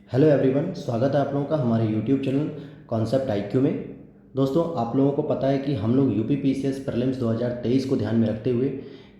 Hello everyone, स्वागत है आप लोगों का हमारे यूट्यूब चैनल कॉन्सेप्ट आईक्यू में। दोस्तों, आप लोगों को पता है कि हम लोग यूपी पीसीएस प्रीलिम्स 2023 को ध्यान में रखते हुए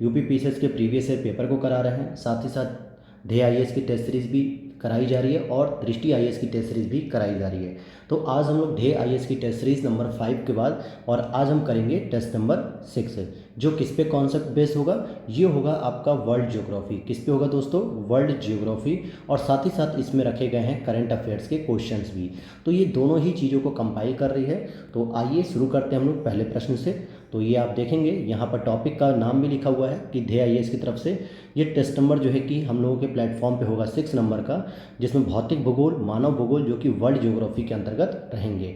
यूपी पीसीएस के प्रीवियस ईयर पेपर को करा रहे हैं। साथ ही साथ ध्येय आईएएस की टेस्ट सीरीज़ भी कराई जा रही है और दृष्टि आईएएस की टेस्ट सीरीज़ भी कराई जा रही है। तो आज हम लोग ध्येय आईएएस की टेस्ट सीरीज़ नंबर 5 के बाद और आज हम करेंगे टेस्ट नंबर 6, जो किस पे कॉन्सेप्ट बेस होगा। ये होगा आपका वर्ल्ड ज्योग्राफी। किस पे होगा दोस्तों? World geography. और साथ ही साथ इसमें रखे गए हैं करंट अफेयर्स के क्वेश्चंस भी। तो ये दोनों ही चीज़ों को कंपाइल कर रही है। तो आइए शुरू करते हैं हम लोग पहले प्रश्न से। तो ये आप देखेंगे यहाँ पर टॉपिक का नाम भी लिखा हुआ है कि ध्येय आईएएस की तरफ से ये टेस्ट नंबर जो है कि हम लोगों के प्लेटफॉर्म पे होगा 6 नंबर का, जिसमें भौतिक भूगोल, मानव भूगोल जो कि वर्ल्ड ज्योग्राफी के अंतर्गत रहेंगे।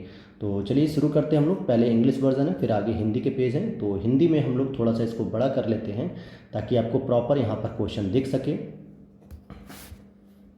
तो चलिए शुरू करते हैं हम लोग। पहले इंग्लिश वर्जन है, फिर आगे हिंदी के पेज हैं। तो हिंदी में हम लोग थोड़ा सा इसको बड़ा कर लेते हैं ताकि आपको प्रॉपर यहाँ पर क्वेश्चन दिख सके।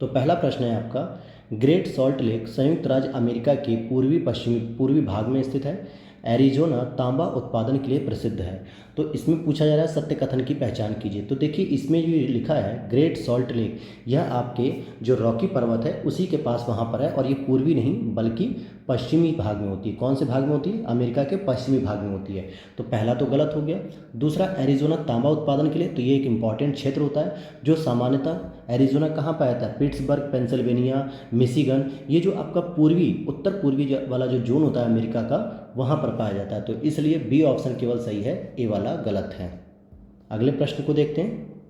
तो पहला प्रश्न है आपका, ग्रेट सॉल्ट लेक संयुक्त राज्य अमेरिका के पूर्वी भाग में स्थित है। एरिजोना तांबा उत्पादन के लिए प्रसिद्ध है। तो इसमें पूछा जा रहा है सत्य कथन की पहचान कीजिए। तो देखिए इसमें जो लिखा है ग्रेट सॉल्ट लेक, यह आपके जो रॉकी पर्वत है उसी के पास वहाँ पर है और ये पूर्वी नहीं बल्कि पश्चिमी भाग में होती है। कौन से भाग में होती है? अमेरिका के पश्चिमी भाग में होती है। तो पहला तो गलत हो गया। दूसरा, एरिजोना तांबा उत्पादन के लिए, तो ये एक इंपॉर्टेंट क्षेत्र होता है जो सामान्यतः एरिजोना कहाँ पाया जाता है? पिट्सबर्ग, पेंसिल्वेनिया, मिशिगन, ये जो आपका उत्तर पूर्वी वाला जो जोन होता है अमेरिका का, वहाँ पर पाया जाता है। तो इसलिए बी ऑप्शन केवल सही है, ए वाला गलत है। अगले प्रश्न को देखते हैं।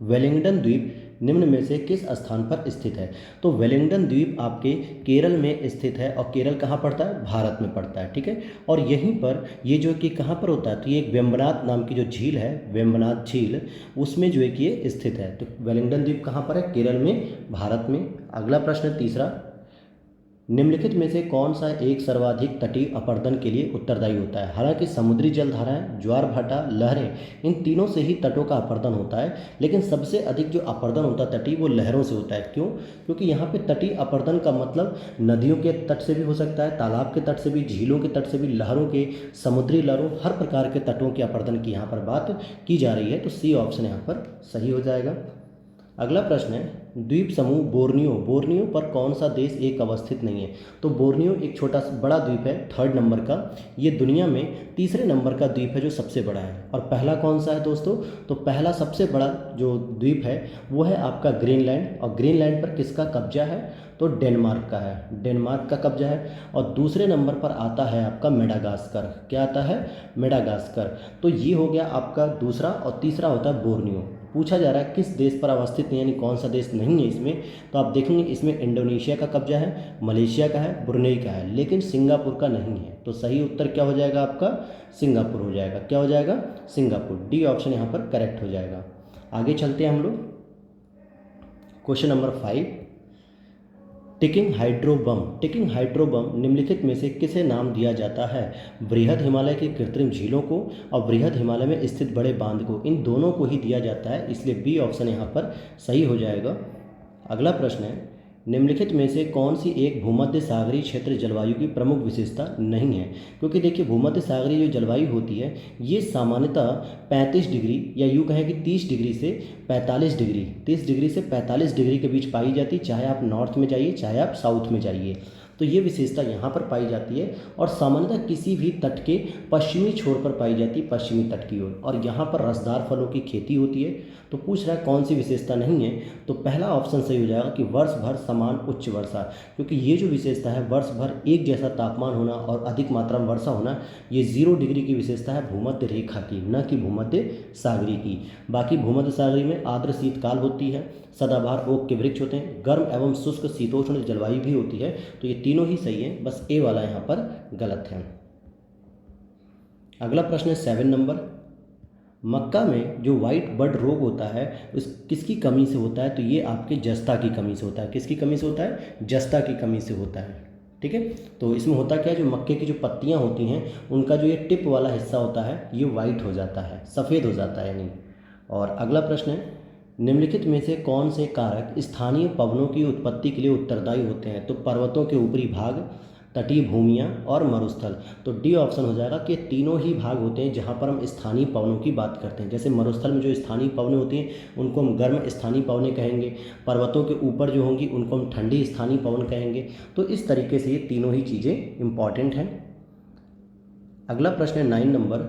वेलिंगडन द्वीप निम्न में से किस स्थान पर स्थित है? तो वेलिंगडन द्वीप आपके केरल में स्थित है और केरल कहाँ पड़ता है? भारत में पड़ता है। ठीक है। और यहीं पर ये जो कि कहाँ पर होता है? तो ये एक वेम्बनाथ नाम की जो झील है, वेम्बनाथ झील, उसमें जो है कि ये स्थित है। तो वेलिंगडन द्वीप कहाँ पर है? केरल में, भारत में। अगला प्रश्न तीसरा, निम्नलिखित में से कौन सा एक सर्वाधिक तटीय अपरदन के लिए उत्तरदायी होता है? हालांकि समुद्री जलधाराएं, ज्वार भाटा, लहरें, इन तीनों से ही तटों का अपरदन होता है, लेकिन सबसे अधिक जो अपरदन होता है तटीय, वो लहरों से होता है। क्यों? क्योंकि यहाँ पे तटीय अपरदन का मतलब नदियों के तट से भी हो सकता है, तालाब के तट से भी, झीलों के तट से भी, लहरों के, समुद्री लहरों, हर प्रकार के तटों के अपरदन की यहाँ पर बात की जा रही है। तो सी ऑप्शन यहाँ पर सही हो जाएगा। अगला प्रश्न है, द्वीप समूह बोर्नियो, बोर्नियो पर कौन सा देश एक अवस्थित नहीं है? तो बोर्नियो एक छोटा बड़ा द्वीप है, 3rd नंबर का। ये दुनिया में 3रे नंबर का द्वीप है जो सबसे बड़ा है। और पहला कौन सा है दोस्तों? तो पहला सबसे बड़ा जो द्वीप है वो है आपका ग्रीनलैंड। और ग्रीनलैंड पर किसका कब्जा है? तो डेनमार्क का है, डेनमार्क का कब्जा है। और दूसरे नंबर पर आता है आपका मेडागास्कर। क्या आता है? मेडागास्कर। तो ये हो गया आपका दूसरा। और तीसरा होता है बोर्नियो। पूछा जा रहा है किस देश पर अवस्थित नहीं, यानी कौन सा देश नहीं है इसमें। तो आप देखेंगे इसमें इंडोनेशिया का कब्जा है, मलेशिया का है, ब्रुनेई का है, लेकिन सिंगापुर का नहीं है। तो सही उत्तर क्या हो जाएगा आपका? सिंगापुर हो जाएगा। क्या हो जाएगा? सिंगापुर। डी ऑप्शन यहाँ पर करेक्ट हो जाएगा। आगे चलते हैं हम लोग। क्वेश्चन नंबर 5, टिकिंग हाइड्रो बम, टिकिंग हाइड्रो बम निम्नलिखित में से किसे नाम दिया जाता है? बृहद हिमालय की कृत्रिम झीलों को और बृहद हिमालय में स्थित बड़े बांध को, इन दोनों को ही दिया जाता है, इसलिए बी ऑप्शन यहाँ पर सही हो जाएगा। अगला प्रश्न है, निम्नलिखित में से कौन सी एक भूमध्य सागरीय क्षेत्र जलवायु की प्रमुख विशेषता नहीं है? क्योंकि देखिए भूमध्य सागरीय जो जलवायु होती है ये सामान्यतः 35 डिग्री या यूँ कहें कि 30 डिग्री से 45 डिग्री, 30 डिग्री से 45 डिग्री के बीच पाई जाती है, चाहे आप नॉर्थ में जाइए चाहे आप साउथ में जाइए। तो ये विशेषता यहाँ पर पाई जाती है और सामान्यतः किसी भी तट के पश्चिमी छोर पर पाई जाती है, पश्चिमी तट की ओर। और यहाँ पर रसदार फलों की खेती होती है। तो पूछ रहा है कौन सी विशेषता नहीं है? तो पहला ऑप्शन सही हो जाएगा कि वर्ष भर समान उच्च वर्षा, क्योंकि ये जो विशेषता है वर्ष भर एक जैसा तापमान होना और अधिक मात्रा में वर्षा होना, ये 0 डिग्री की विशेषता है भूमध्य रेखा की, न कि भूमध्य सागरीय की। बाकी भूमध्य सागरीय में आर्द्र शीतकाल होती है, सदाबहार ओक के वृक्ष होते हैं, गर्म एवं शुष्क शीतोष्ण जलवायु भी होती है। तो ये तीनों ही सही है, बस ए वाला यहाँ पर गलत है। अगला प्रश्न है 7 नंबर, मक्का में जो वाइट बड रोग होता है उस किसकी कमी से होता है? तो ये आपके जस्ता की कमी से होता है। किसकी कमी से होता है? जस्ता की कमी से होता है। ठीक है। तो इसमें होता क्या है, जो मक्के की जो पत्तियां होती हैं उनका जो ये टिप वाला हिस्सा होता है ये वाइट हो जाता है, सफ़ेद हो जाता है यानी। और अगला प्रश्न है, निम्नलिखित में से कौन से कारक स्थानीय पवनों की उत्पत्ति के लिए उत्तरदायी होते हैं? तो पर्वतों के ऊपरी भाग, तटीय भूमियाँ और मरुस्थल। तो डी ऑप्शन हो जाएगा कि तीनों ही भाग होते हैं जहाँ पर हम स्थानीय पवनों की बात करते हैं। जैसे मरुस्थल में जो स्थानीय पवनें होती हैं उनको हम गर्म स्थानीय पवनें कहेंगे, पर्वतों के ऊपर जो होंगी उनको हम ठंडी स्थानीय पवन कहेंगे। तो इस तरीके से ये तीनों ही चीज़ें इंपॉर्टेंट हैं। अगला प्रश्न है 9 नंबर,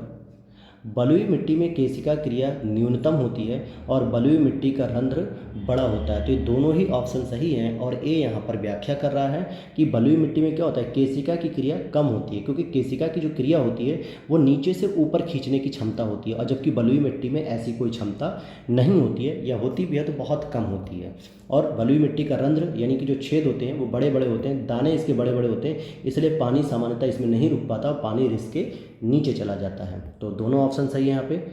बलुई मिट्टी में केशिका क्रिया न्यूनतम होती है और बलुई मिट्टी का रंध्र बड़ा होता है। तो ये दोनों ही ऑप्शन सही हैं और ए यहाँ पर व्याख्या कर रहा है कि बलुई मिट्टी में क्या होता है, केशिका की क्रिया कम होती है, क्योंकि केशिका की जो क्रिया होती है वो नीचे से ऊपर खींचने की क्षमता होती है, और जबकि बलुई मिट्टी में ऐसी कोई क्षमता नहीं होती है, या होती भी है तो बहुत कम होती है। और बलुई मिट्टी का रंध्र यानी कि जो छेद होते हैं वो बड़े बड़े होते हैं, दाने इसके बड़े बड़े होते हैं, इसलिए पानी सामान्यतः इसमें नहीं रुक पाता और पानी इसके नीचे चला जाता है। तो दोनों ऑप्शन सही है यहाँ पे।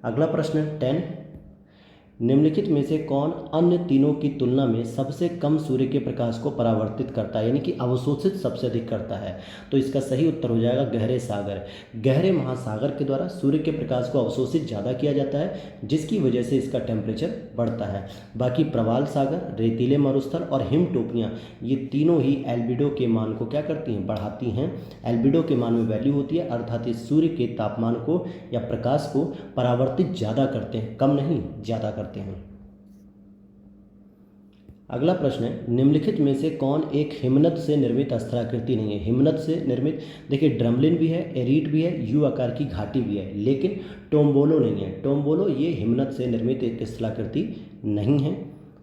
अगला प्रश्न 10, निम्नलिखित में से कौन अन्य तीनों की तुलना में सबसे कम सूर्य के प्रकाश को परावर्तित करता है, यानी कि अवशोषित सबसे अधिक करता है। तो इसका सही उत्तर हो जाएगा गहरे सागर। गहरे महासागर के द्वारा सूर्य के प्रकाश को अवशोषित ज़्यादा किया जाता है, जिसकी वजह से इसका टेम्परेचर बढ़ता है। बाकी प्रवाल सागर, रेतीले मरुस्थल और हिम टोपियाँ, ये तीनों ही एल्बिडो के मान को क्या करती हैं, बढ़ाती हैं। एल्बिडो के मान में वैल्यू होती है, अर्थात ये सूर्य के तापमान को या प्रकाश को परावर्तित ज़्यादा करते हैं, कम नहीं ज़्यादा करते हैं। अगला प्रश्न है, निम्नलिखित में से कौन एक हिमनद से निर्मित अस्त्राकृति नहीं है। हिमनद से निर्मित, देखिए ड्रमलिन भी है, एरीट भी है, यू आकार की घाटी भी है, लेकिन टोम्बोलो नहीं है। टोम्बोलो ये हिमनद से निर्मित एक स्थलाकृति नहीं है।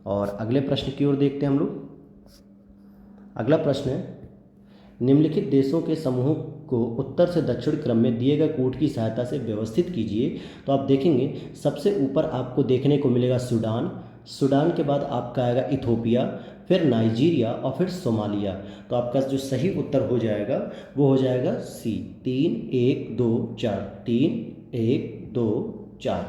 और अगले प्रश्न की ओर देखते हैं हम लोग। अगला प्रश्न है, निम्नलिखित देशों के समूह को उत्तर से दक्षिण क्रम में दिए गए कूट की सहायता से व्यवस्थित कीजिए। तो आप देखेंगे सबसे ऊपर आपको देखने को मिलेगा सूडान, सूडान के बाद आपका आएगा इथोपिया, फिर नाइजीरिया और फिर सोमालिया। तो आपका जो सही उत्तर हो जाएगा वो हो जाएगा सी, 3 1 2 4, 3 1 2 4।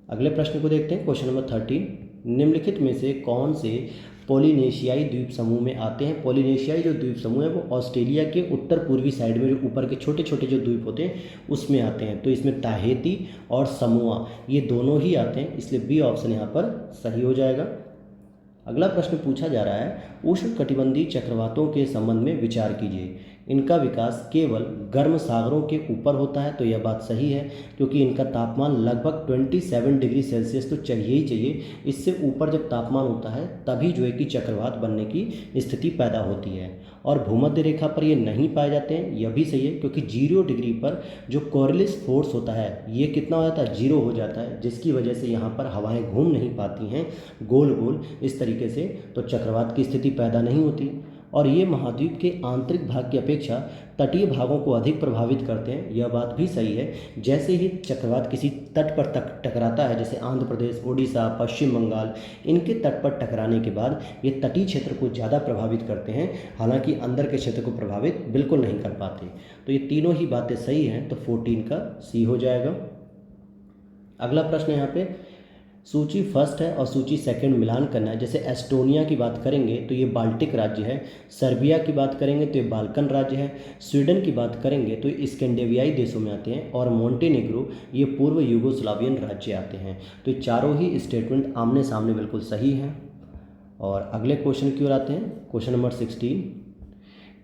अगले प्रश्न को देखते हैं, क्वेश्चन नंबर 13, निम्नलिखित में से कौन से पोलिनेशियाई द्वीप समूह में आते हैं। पोलिनेशियाई जो द्वीप समूह है वो ऑस्ट्रेलिया के उत्तर पूर्वी साइड में जो ऊपर के छोटे छोटे जो द्वीप होते हैं उसमें आते हैं। तो इसमें ताहेती और समोआ ये दोनों ही आते हैं, इसलिए बी ऑप्शन यहाँ पर सही हो जाएगा। अगला प्रश्न पूछा जा रहा है, उष्णकटिबंधीय चक्रवातों के संबंध में विचार कीजिए। इनका विकास केवल गर्म सागरों के ऊपर होता है। तो यह बात सही है, क्योंकि इनका तापमान लगभग 27 डिग्री सेल्सियस तो चाहिए ही चाहिए। इससे ऊपर जब तापमान होता है तभी जो है कि चक्रवात बनने की स्थिति पैदा होती है। और भूमध्य रेखा पर ये नहीं पाए जाते हैं, यह भी सही है, क्योंकि 0 डिग्री पर जो कोरिलिस फोर्स होता है ये कितना हो जाता है, 0 हो जाता है, जिसकी वजह से यहाँ पर हवाएं घूम नहीं पाती हैं गोल गोल इस तरीके से, तो चक्रवात की स्थिति पैदा नहीं होती। और ये महाद्वीप के आंतरिक भाग की अपेक्षा तटीय भागों को अधिक प्रभावित करते हैं, यह बात भी सही है। जैसे ही चक्रवात किसी तट पर टकराता है, जैसे आंध्र प्रदेश, उड़ीसा, पश्चिम बंगाल, इनके तट पर टकराने के बाद ये तटीय क्षेत्र को ज़्यादा प्रभावित करते हैं, हालांकि अंदर के क्षेत्र को प्रभावित बिल्कुल नहीं कर पाते। तो ये तीनों ही बातें सही हैं, तो 14 का सी हो जाएगा। अगला प्रश्न यहाँ पे सूची फर्स्ट है और सूची सेकंड मिलान करना है। जैसे एस्टोनिया की बात करेंगे तो ये बाल्टिक राज्य है, सर्बिया की बात करेंगे तो ये बाल्कन राज्य है, स्वीडन की बात करेंगे तो ये स्कैंडिनेवियाई देशों में आते हैं, और मोंटेनेग्रो ये पूर्व यूगोस्लावियन राज्य आते हैं। तो ये चारों ही स्टेटमेंट आमने सामने बिल्कुल सही हैं। और अगले क्वेश्चन की ओर आते हैं, क्वेश्चन नंबर 16,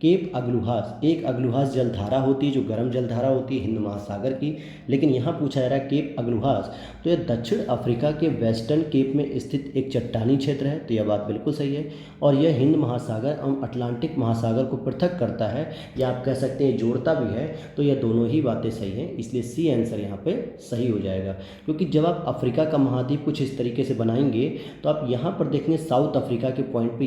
केप अग्लुहास, एक अग्लुहास जलधारा होती है जो गर्म जलधारा होती है हिंद महासागर की, लेकिन यहाँ पूछा जा रहा है केप अग्लुहास, तो यह दक्षिण अफ्रीका के वेस्टर्न केप में स्थित एक चट्टानी क्षेत्र है। तो यह बात बिल्कुल सही है, और यह हिंद महासागर एवं अटलांटिक महासागर को पृथक करता है, या आप कह सकते हैं जोड़ता भी है। तो यह दोनों ही बातें सही हैं, इसलिए सी आंसर यहाँ पे सही हो जाएगा। क्योंकि जब आप अफ्रीका का महाद्वीप कुछ इस तरीके से बनाएंगे तो आप यहाँ पर देखेंगे साउथ अफ्रीका के पॉइंट पर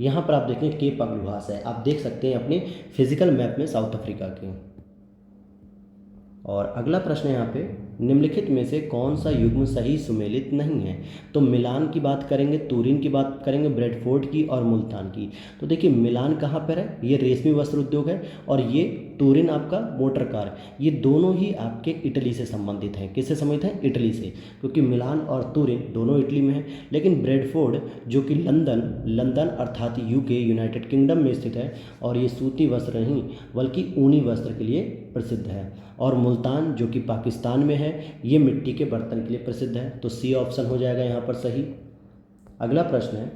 यहाँ पर आप देखेंगे केप अग्लुहास है, आप देख सकते हैं अपने फिजिकल मैप में साउथ अफ्रीका के। और अगला प्रश्न है यहाँ पे, निम्नलिखित में से कौन सा युग्म सही सुमेलित नहीं है। तो मिलान की बात करेंगे, तुरिन की बात करेंगे, ब्रेडफोर्ड की और मुल्तान की। तो देखिए मिलान कहाँ पर है, ये रेशमी वस्त्र उद्योग है, और ये तुरिन आपका मोटर कार, ये दोनों ही आपके इटली से संबंधित हैं। किससे संबंधित हैं, इटली से, क्योंकि मिलान और तुरिन दोनों इटली में है। लेकिन ब्रेडफोर्ड जो कि लंदन अर्थात यूके यूनाइटेड किंगडम में स्थित है, और ये सूती वस्त्र नहीं बल्कि ऊनी वस्त्र के लिए प्रसिद्ध है। और मुल्तान जो कि पाकिस्तान में है, ये मिट्टी के बर्तन के लिए प्रसिद्ध है। तो सी ऑप्शन हो जाएगा यहाँ पर सही। अगला प्रश्न है,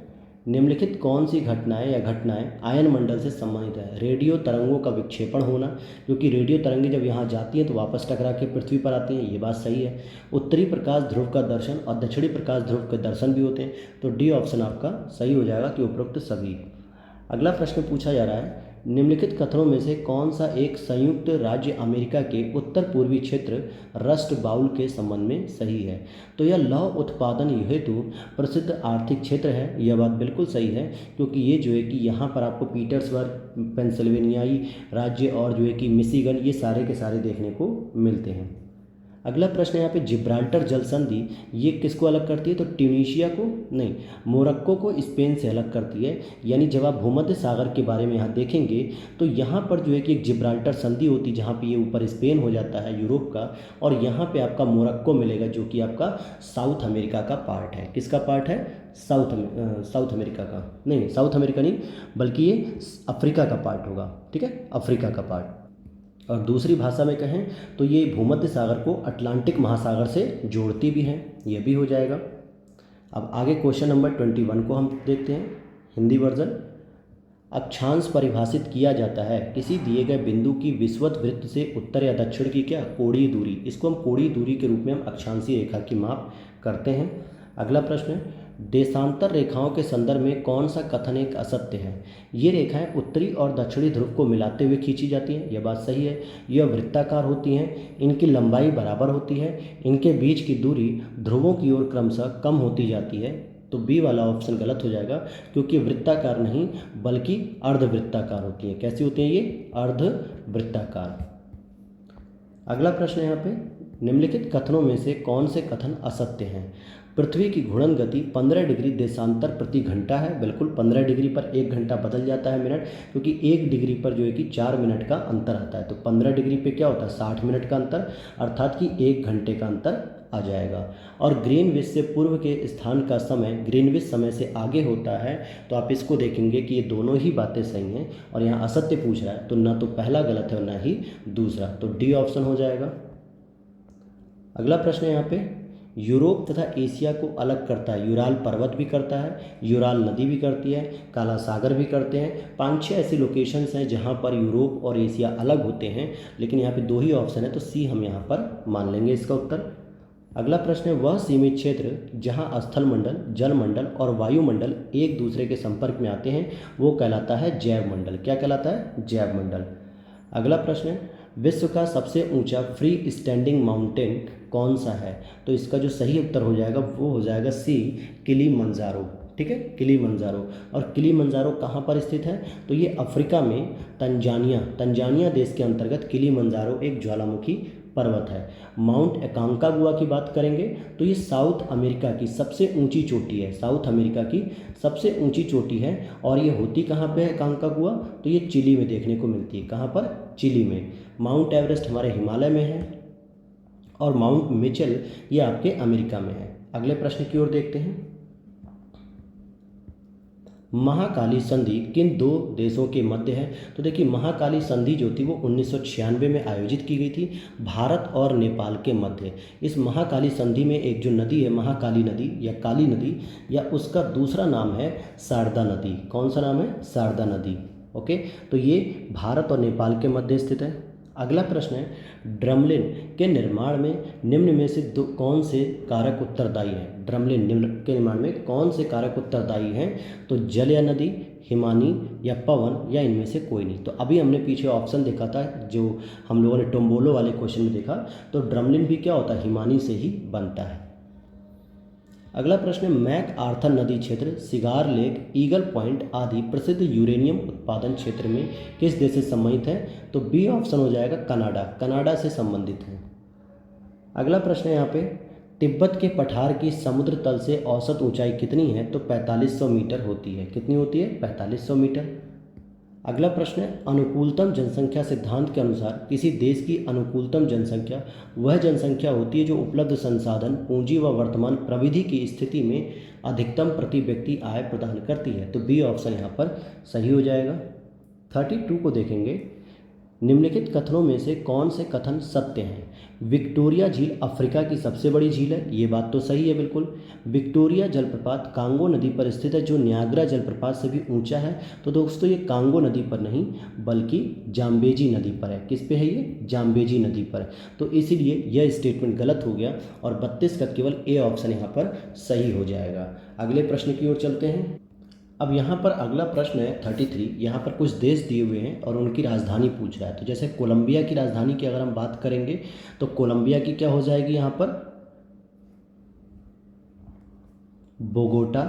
निम्नलिखित कौन सी घटनाएं आयन मंडल से संबंधित है? रेडियो तरंगों का विक्षेपण होना, क्योंकि रेडियो तरंगें जब यहाँ जाती हैं तो वापस टकरा के पृथ्वी पर आती हैं, ये बात सही है। उत्तरी प्रकाश ध्रुव का दर्शन और दक्षिणी प्रकाश ध्रुव के दर्शन भी होते हैं, तो डी ऑप्शन आपका सही हो जाएगा कि उपरोक्त सभी। अगला प्रश्न पूछा जा रहा है, निम्नलिखित कथनों में से कौन सा एक संयुक्त राज्य अमेरिका के उत्तर पूर्वी क्षेत्र रस्ट बाउल के संबंध में सही है? तो यह लौह उत्पादन हेतु प्रसिद्ध आर्थिक क्षेत्र है। यह बात बिल्कुल सही है, क्योंकि ये जो है कि यहाँ पर आपको पीटर्सबर्ग, पेंसिल्वेनियाई राज्य और जो है कि मिशिगन, ये सारे के सारे देखने को मिलते हैं। अगला प्रश्न यहाँ पे, जिब्राल्टर जल संधि ये किसको अलग करती है? तो ट्यूनीशिया को नहीं, मोरक्को को स्पेन से अलग करती है। यानी जब आप भूमध्य सागर के बारे में यहाँ देखेंगे तो यहाँ पर जो है कि एक जिब्राल्टर संधि होती है, जहाँ पे ये ऊपर स्पेन हो जाता है यूरोप का, और यहाँ पे आपका मोरक्को मिलेगा जो कि आपका साउथ अमेरिका का पार्ट है। किसका पार्ट है? साउथ अमेरिका का नहीं, साउथ अमेरिका नहीं, बल्कि ये अफ्रीका का पार्ट होगा। ठीक है, अफ्रीका का पार्ट। और दूसरी भाषा में कहें तो ये भूमध्य सागर को अटलांटिक महासागर से जोड़ती भी है, ये भी हो जाएगा। अब आगे क्वेश्चन नंबर 21 को हम देखते हैं, हिंदी वर्जन। अक्षांश परिभाषित किया जाता है किसी दिए गए बिंदु की विषुवत वृत्त से उत्तर या दक्षिण की क्या? कोणीय दूरी। इसको हम कोणीय दूरी के रूप में हम अक्षांशीय रेखा की माप करते हैं। अगला प्रश्न, देशांतर रेखाओं के संदर्भ में कौन सा कथन एक असत्य है? ये रेखाएं उत्तरी और दक्षिणी ध्रुव को मिलाते हुए खींची जाती हैं, यह बात सही है। यह वृत्ताकार होती हैं, इनकी लंबाई बराबर होती है, इनके बीच की दूरी ध्रुवों की ओर क्रमशः कम होती जाती है। तो बी वाला ऑप्शन गलत हो जाएगा, क्योंकि वृत्ताकार नहीं बल्कि अर्धवृत्ताकार होती हैं। कैसी होती हैं ये? अर्धवृत्ताकार। अगला प्रश्न यहाँ पे, निम्नलिखित कथनों में से कौन से कथन असत्य हैं? पृथ्वी की घूर्णन गति 15 डिग्री देशांतर प्रति घंटा है। बिल्कुल, 15 डिग्री पर 1 घंटा बदल जाता है मिनट, क्योंकि 1 डिग्री पर जो है कि 4 मिनट का अंतर आता है। तो 15 डिग्री पे क्या होता है? 60 मिनट का अंतर, अर्थात कि 1 घंटे का अंतर आ जाएगा। और ग्रीनविच से पूर्व के स्थान का समय ग्रीनविच समय से आगे होता है। तो आप इसको देखेंगे कि ये दोनों ही बातें सही हैं, और यहाँ असत्य पूछ रहा है, तो ना तो पहला गलत है और ना ही दूसरा, तो डी ऑप्शन हो जाएगा। अगला प्रश्न है यहाँ पे, यूरोप तथा एशिया को अलग करता है। यूराल पर्वत भी करता है, यूराल नदी भी करती है, काला सागर भी करते हैं। 5-6 ऐसी लोकेशंस हैं जहाँ पर यूरोप और एशिया अलग होते हैं, लेकिन यहाँ पे 2 ही ऑप्शन है, तो सी हम यहाँ पर मान लेंगे इसका उत्तर। अगला प्रश्न है, वह सीमित क्षेत्र जहाँ स्थल मंडल, जल मंडल और वायुमंडल एक दूसरे के संपर्क में आते हैं वो कहलाता है जैव मंडल। क्या कहलाता है? जैव मंडल। अगला प्रश्न है, विश्व का सबसे ऊंचा फ्री स्टैंडिंग माउंटेन कौन सा है? तो इसका जो सही उत्तर हो जाएगा वो हो जाएगा सी, किलीमंजारो। ठीक है, किलीमंजारो। और किलीमंजारो कहाँ पर स्थित है? तो ये अफ्रीका में तंजानिया देश के अंतर्गत किलीमंजारो एक ज्वालामुखी पर्वत है। माउंट एकांकागुआ की बात करेंगे तो ये साउथ अमेरिका की सबसे ऊंची चोटी है, साउथ अमेरिका की सबसे ऊंची चोटी है। और ये होती कहाँ पे है एकांकागुआ? तो ये चिली में देखने को मिलती है। कहाँ पर? चिली में। माउंट एवरेस्ट हमारे हिमालय में है, और माउंट मिचेल ये आपके अमेरिका में है। अगले प्रश्न की ओर देखते हैं, महाकाली संधि किन 2 देशों के मध्य है? तो देखिए, महाकाली संधि जो थी वो 1996 में आयोजित की गई थी, भारत और नेपाल के मध्य। इस महाकाली संधि में एक जो नदी है महाकाली नदी या काली नदी, या उसका दूसरा नाम है शारदा नदी। कौन सा नाम है? शारदा नदी। ओके, तो ये भारत और नेपाल के मध्य स्थित है। अगला प्रश्न है, ड्रमलिन के निर्माण में निम्न में से कौन से कारक उत्तरदायी हैं? ड्रमलिन के निर्माण में कौन से कारक उत्तरदायी हैं? तो जल या नदी, हिमानी या पवन, या इनमें से कोई नहीं। तो अभी हमने पीछे ऑप्शन देखा था जो हम लोगों ने टोम्बोलो वाले क्वेश्चन में देखा, तो ड्रमलिन भी क्या होता है? हिमानी से ही बनता है। अगला प्रश्न है, मैक आर्थर नदी क्षेत्र, सिगार लेक, ईगल पॉइंट आदि प्रसिद्ध यूरेनियम उत्पादन क्षेत्र में किस देश से संबंधित है? तो बी ऑप्शन हो जाएगा कनाडा, कनाडा से संबंधित है। अगला प्रश्न है यहाँ पे, तिब्बत के पठार की समुद्र तल से औसत ऊंचाई कितनी है? तो 4500 मीटर होती है। कितनी होती है? 4500 मीटर। अगला प्रश्न है, अनुकूलतम जनसंख्या सिद्धांत के अनुसार किसी देश की अनुकूलतम जनसंख्या वह जनसंख्या होती है जो उपलब्ध संसाधन, पूंजी व वर्तमान प्रविधि की स्थिति में अधिकतम प्रति व्यक्ति आय प्रदान करती है। तो बी ऑप्शन यहाँ पर सही हो जाएगा। 32 को देखेंगे, निम्नलिखित कथनों में से कौन से कथन सत्य हैं? विक्टोरिया झील अफ्रीका की सबसे बड़ी झील है, ये बात तो सही है बिल्कुल। विक्टोरिया जलप्रपात कांगो नदी पर स्थित है, जो नियाग्रा जलप्रपात से भी ऊंचा है। तो दोस्तों ये कांगो नदी पर नहीं बल्कि जाम्बेजी नदी पर है। किस पे है ये? जाम्बेजी नदी पर। तो इसीलिए यह स्टेटमेंट गलत हो गया और 32 का केवल ए ऑप्शन यहाँ पर सही हो जाएगा। अगले प्रश्न की ओर चलते हैं। अब यहाँ पर अगला प्रश्न है 33। यहाँ पर कुछ देश दिए हुए हैं और उनकी राजधानी पूछ रहा है। तो जैसे कोलंबिया की राजधानी की अगर हम बात करेंगे तो कोलंबिया की क्या हो जाएगी यहाँ पर? बोगोटा।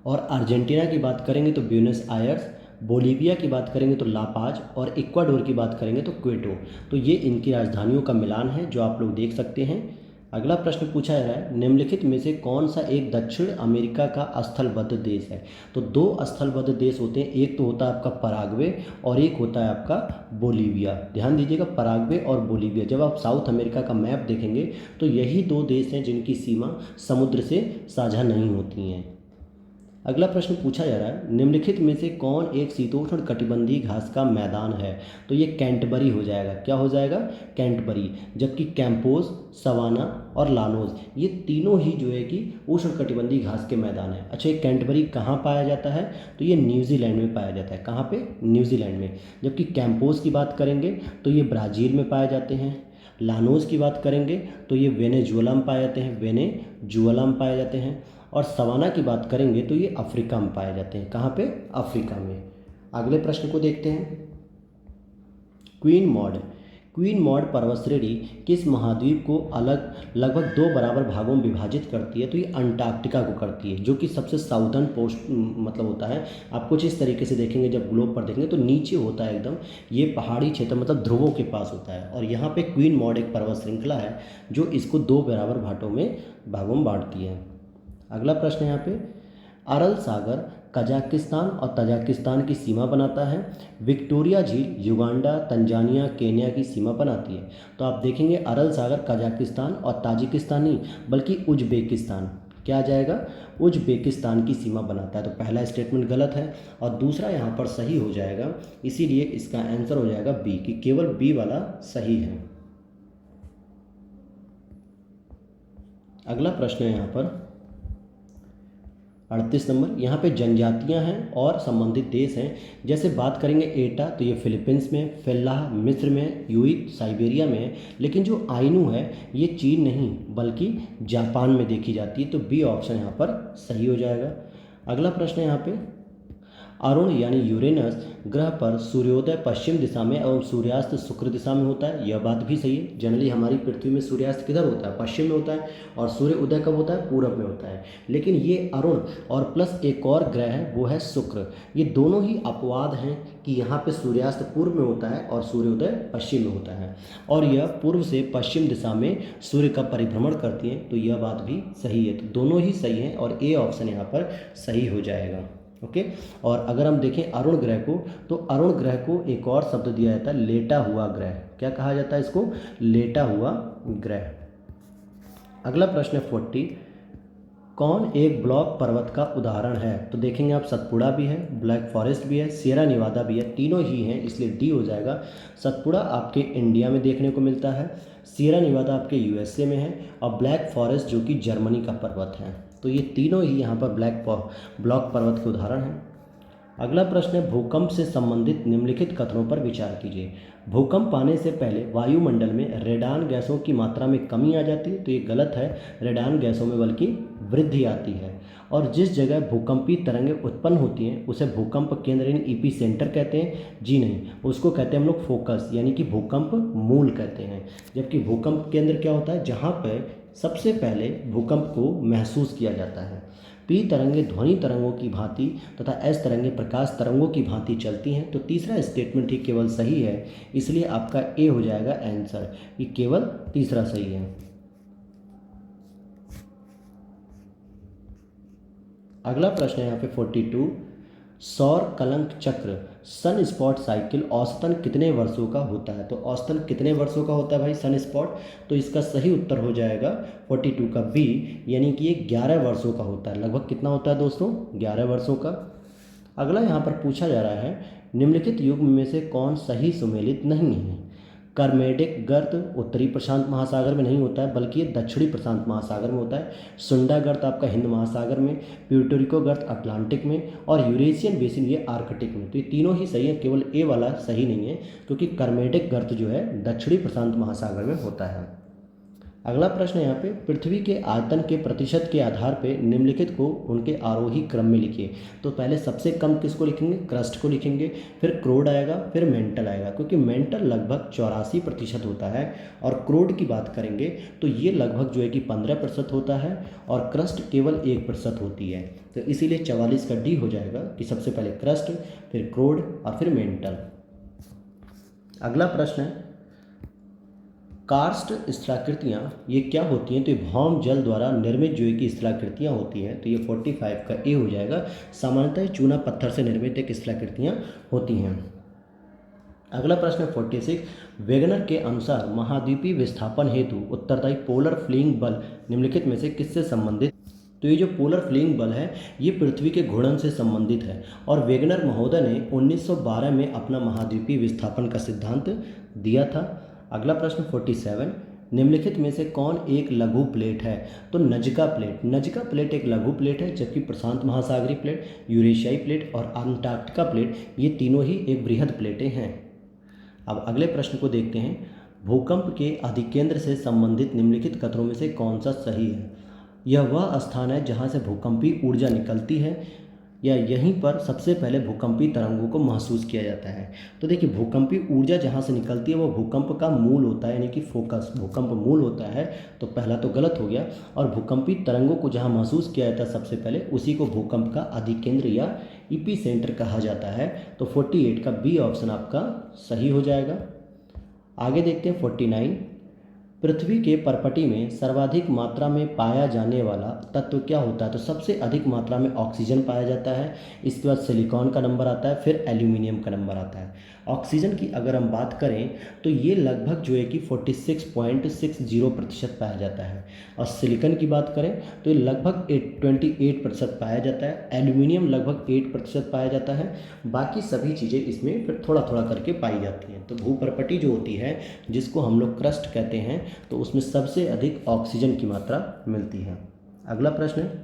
और अर्जेंटीना की बात करेंगे तो ब्यूनस आयर्स। बोलीविया की बात करेंगे तो लापाज और इक्वाडोर की बात करेंगे तो क्वेटो। तो ये इनकी राजधानियों का मिलान है जो आप लोग देख सकते हैं। अगला प्रश्न पूछा जा रहा है, निम्नलिखित में से कौन सा एक दक्षिण अमेरिका का स्थलबद्ध देश है? तो दो स्थलबद्ध देश होते हैं, एक तो होता है आपका पराग्वे और एक होता है आपका बोलीविया। ध्यान दीजिएगा, पराग्वे और बोलीविया। जब आप साउथ अमेरिका का मैप देखेंगे तो यही दो देश हैं जिनकी सीमा समुद्र से साझा नहीं होती हैं। अगला प्रश्न पूछा जा रहा है, निम्नलिखित में से कौन एक शीतोष्ण कटिबंधीय घास का मैदान है? तो ये कैंटबरी हो जाएगा। क्या हो जाएगा? कैंटबरी। जबकि कैंपोज, सवाना और लानोज ये तीनों ही जो है कि उष्ण कटिबंधीय घास के मैदान है। अच्छा, ये कैंटबरी कहाँ पाया जाता है? तो ये न्यूजीलैंड में पाया जाता है। कहाँ पे? न्यूजीलैंड में। जबकि कैंपोज की बात करेंगे तो ये ब्राज़ील में पाए जाते हैं। लानोज की बात करेंगे तो ये वेनेजुएला में पाए जाते हैं, वेनेजुएला में पाए जाते हैं। और सवाना की बात करेंगे तो ये अफ्रीका में पाए जाते हैं। कहाँ पे? अफ्रीका में। अगले प्रश्न को देखते हैं। क्वीन मॉड पर्वत श्रेणी किस महाद्वीप को अलग लगभग 2 बराबर भागों में विभाजित करती है? तो ये अंटार्कटिका को करती है, जो कि सबसे साउदर्न पोस्ट मतलब होता है। आप कुछ इस तरीके से देखेंगे, जब ग्लोब पर देखेंगे तो नीचे होता है एकदम, ये पहाड़ी क्षेत्र मतलब ध्रुवों के पास होता है। और यहाँ पे क्वीन मॉड एक पर्वत श्रृंखला है जो इसको 2 बराबर भागों में बांटती है। अगला प्रश्न है यहाँ पे, अरल सागर कजाकिस्तान और तजाकिस्तान की सीमा बनाता है। विक्टोरिया झील युगांडा, तंजानिया, केन्या की सीमा बनाती है। तो आप देखेंगे अरल सागर कजाकिस्तान और ताजिकिस्तान नहीं बल्कि उज्बेकिस्तान, क्या आ जाएगा? उज्बेकिस्तान की सीमा बनाता है। तो पहला स्टेटमेंट गलत है और दूसरा यहाँ पर सही हो जाएगा। इसीलिए इसका आंसर हो जाएगा बी, कि केवल बी वाला सही है। अगला प्रश्न है यहाँ पर 38 नंबर। यहाँ पे जनजातियाँ हैं और संबंधित देश हैं। जैसे बात करेंगे एटा तो ये फिलीपींस में, फेल्लाह मिस्र में, यूइक साइबेरिया में है। लेकिन जो आइनू है ये चीन नहीं बल्कि जापान में देखी जाती है। तो बी ऑप्शन यहाँ पर सही हो जाएगा। अगला प्रश्न है यहाँ पे, अरुण यानी यूरेनस ग्रह पर सूर्योदय पश्चिम दिशा में एवं सूर्यास्त शुक्र दिशा में होता है। यह बात भी सही है। जनरली हमारी पृथ्वी में सूर्यास्त किधर होता है? पश्चिम में होता है। और सूर्य उदय कब होता है? पूरब में होता है। लेकिन ये अरुण और प्लस एक और ग्रह है वो है शुक्र, ये दोनों ही अपवाद हैं कि यहाँ पे सूर्यास्त पूर्व में होता है और सूर्योदय पश्चिम में होता है। और यह पूर्व से पश्चिम दिशा में सूर्य का परिभ्रमण करती हैं। तो यह बात भी सही है। तो दोनों ही सही हैं और ए ऑप्शन यहाँ पर सही हो जाएगा। ओके। और अगर हम देखें अरुण ग्रह को, तो अरुण ग्रह को एक और शब्द दिया जाता है लेटा हुआ ग्रह। क्या कहा जाता है इसको? लेटा हुआ ग्रह। अगला प्रश्न है 40, कौन एक ब्लॉक पर्वत का उदाहरण है? तो देखेंगे आप सतपुड़ा भी है, ब्लैक फॉरेस्ट भी है, सियरा नेवादा भी है, तीनों ही हैं इसलिए डी हो जाएगा। सतपुड़ा आपके इंडिया में देखने को मिलता है, सियरा नेवादा आपके यूएसए में है और ब्लैक फॉरेस्ट जो कि जर्मनी का पर्वत है। तो ये तीनों ही यहाँ पर ब्लॉक पर्वत के उदाहरण हैं। अगला प्रश्न है, भूकंप से संबंधित निम्नलिखित कथनों पर विचार कीजिए। भूकंप आने से पहले वायुमंडल में रेडान गैसों की मात्रा में कमी आ जाती है। तो ये गलत है, रेडान गैसों में बल्कि वृद्धि आती है। और जिस जगह भूकंपीय तरंगें उत्पन्न होती हैं उसे भूकंप केंद्र यानी ईपी सेंटर कहते हैं। जी नहीं, उसको कहते हैं हम लोग फोकस यानी कि भूकंप मूल कहते हैं। जबकि भूकंप केंद्र क्या होता है? जहाँ पर सबसे पहले भूकंप को महसूस किया जाता है। पी तरंगें ध्वनि तरंगों की भांति तथा एस तरंगें प्रकाश तरंगों की भांति चलती हैं। तो तीसरा स्टेटमेंट ही केवल सही है, इसलिए आपका ए हो जाएगा आंसर, ये केवल तीसरा सही है। अगला प्रश्न है यहाँ पे 42, सौर कलंक चक्र सन स्पॉट साइकिल औसतन कितने वर्षों का होता है? तो औसतन कितने वर्षों का होता है भाई सन स्पॉट? तो इसका सही उत्तर हो जाएगा 42 का बी, यानी कि ये 11 वर्षों का होता है। लगभग कितना होता है दोस्तों? 11 वर्षों का। अगला यहाँ पर पूछा जा रहा है, निम्नलिखित युग्म में से कौन सही सुमेलित नहीं है? कर्मेडिक गर्त उत्तरी प्रशांत महासागर में नहीं होता है, बल्कि ये दक्षिणी प्रशांत महासागर में होता है। सुंडा गर्त आपका हिंद महासागर में, प्यूर्टोरिको गर्त अटलांटिक में, और यूरेशियन बेसिन ये आर्कटिक में। तो ये तीनों ही सही है, केवल ए वाला सही नहीं है, क्योंकि कर्मेडिक गर्त जो है दक्षिणी प्रशांत महासागर में होता है। अगला प्रश्न यहाँ पे, पृथ्वी के आयतन के प्रतिशत के आधार पे निम्नलिखित को उनके आरोही क्रम में लिखिए। तो पहले सबसे कम किसको लिखेंगे? क्रस्ट को लिखेंगे, फिर क्रोड आएगा, फिर मेंटल आएगा, क्योंकि मेंटल लगभग 84% होता है, और क्रोड की बात करेंगे तो ये लगभग जो है कि 15% होता है, और क्रस्ट केवल 1% होती है। तो इसीलिए 44 का डी हो जाएगा कि सबसे पहले क्रस्ट, फिर क्रोड और फिर मेंटल। अगला प्रश्न है, कार्स्ट स्थलाकृतियाँ ये क्या होती हैं? तो ये भौम जल द्वारा निर्मित जो है कि स्थलाकृतियाँ होती हैं। तो ये 45 का ए हो जाएगा। सामान्यतः चूना पत्थर से निर्मित एक स्थलाकृतियाँ होती हैं। अगला प्रश्न है 46, वेगनर के अनुसार महाद्वीपीय विस्थापन हेतु उत्तरदायी पोलर फ्लिंग बल निम्नलिखित में से किससे संबंधित? तो ये जो पोलर फ्लिंग बल है ये पृथ्वी के घूर्णन से संबंधित है, और वेगनर महोदय ने 1912 में अपना महाद्वीपीय विस्थापन का सिद्धांत दिया था। अगला प्रश्न 47, निम्नलिखित में से कौन एक लघु प्लेट है? तो नजका प्लेट। नजका प्लेट एक लघु प्लेट है, जबकि प्रशांत महासागरीय प्लेट, यूरेशियाई प्लेट और अंटार्कटिका प्लेट ये तीनों ही एक बृहद प्लेटें हैं। अब अगले प्रश्न को देखते हैं, भूकंप के अधिकेंद्र से संबंधित निम्नलिखित कथनों में से कौन सा सही है? यह वह स्थान है जहाँ से भूकंपीय ऊर्जा निकलती है, या यहीं पर सबसे पहले भूकंपीय तरंगों को महसूस किया जाता है? तो देखिए, भूकंपीय ऊर्जा जहाँ से निकलती है वो भूकंप का मूल होता है, यानी कि फोकस, भूकंप मूल होता है। तो पहला तो गलत हो गया, और भूकंपीय तरंगों को जहाँ महसूस किया जाता है सबसे पहले, उसी को भूकंप का अधिकेंद्र या इपी सेंटर कहा जाता है। तो 48 का बी ऑप्शन आपका सही हो जाएगा। आगे देखते हैं 49, पृथ्वी के परपटी में सर्वाधिक मात्रा में पाया जाने वाला तत्व क्या होता है? तो सबसे अधिक मात्रा में ऑक्सीजन पाया जाता है, इसके बाद सिलिकॉन का नंबर आता है, फिर एल्यूमिनियम का नंबर आता है। ऑक्सीजन की अगर हम बात करें तो ये लगभग जो है कि 46.60% पाया जाता है, और सिलिकॉन की बात करें तो ये लगभग 28% पाया जाता है, एल्यूमिनियम लगभग 8% पाया जाता है, बाकी सभी चीज़ें इसमें फिर थोड़ा थोड़ा करके पाई जाती हैं। तो भूपरपटी जो होती है, जिसको हम लोग क्रस्ट कहते हैं, तो उसमें सबसे अधिक ऑक्सीजन की मात्रा मिलती है। अगला प्रश्न है,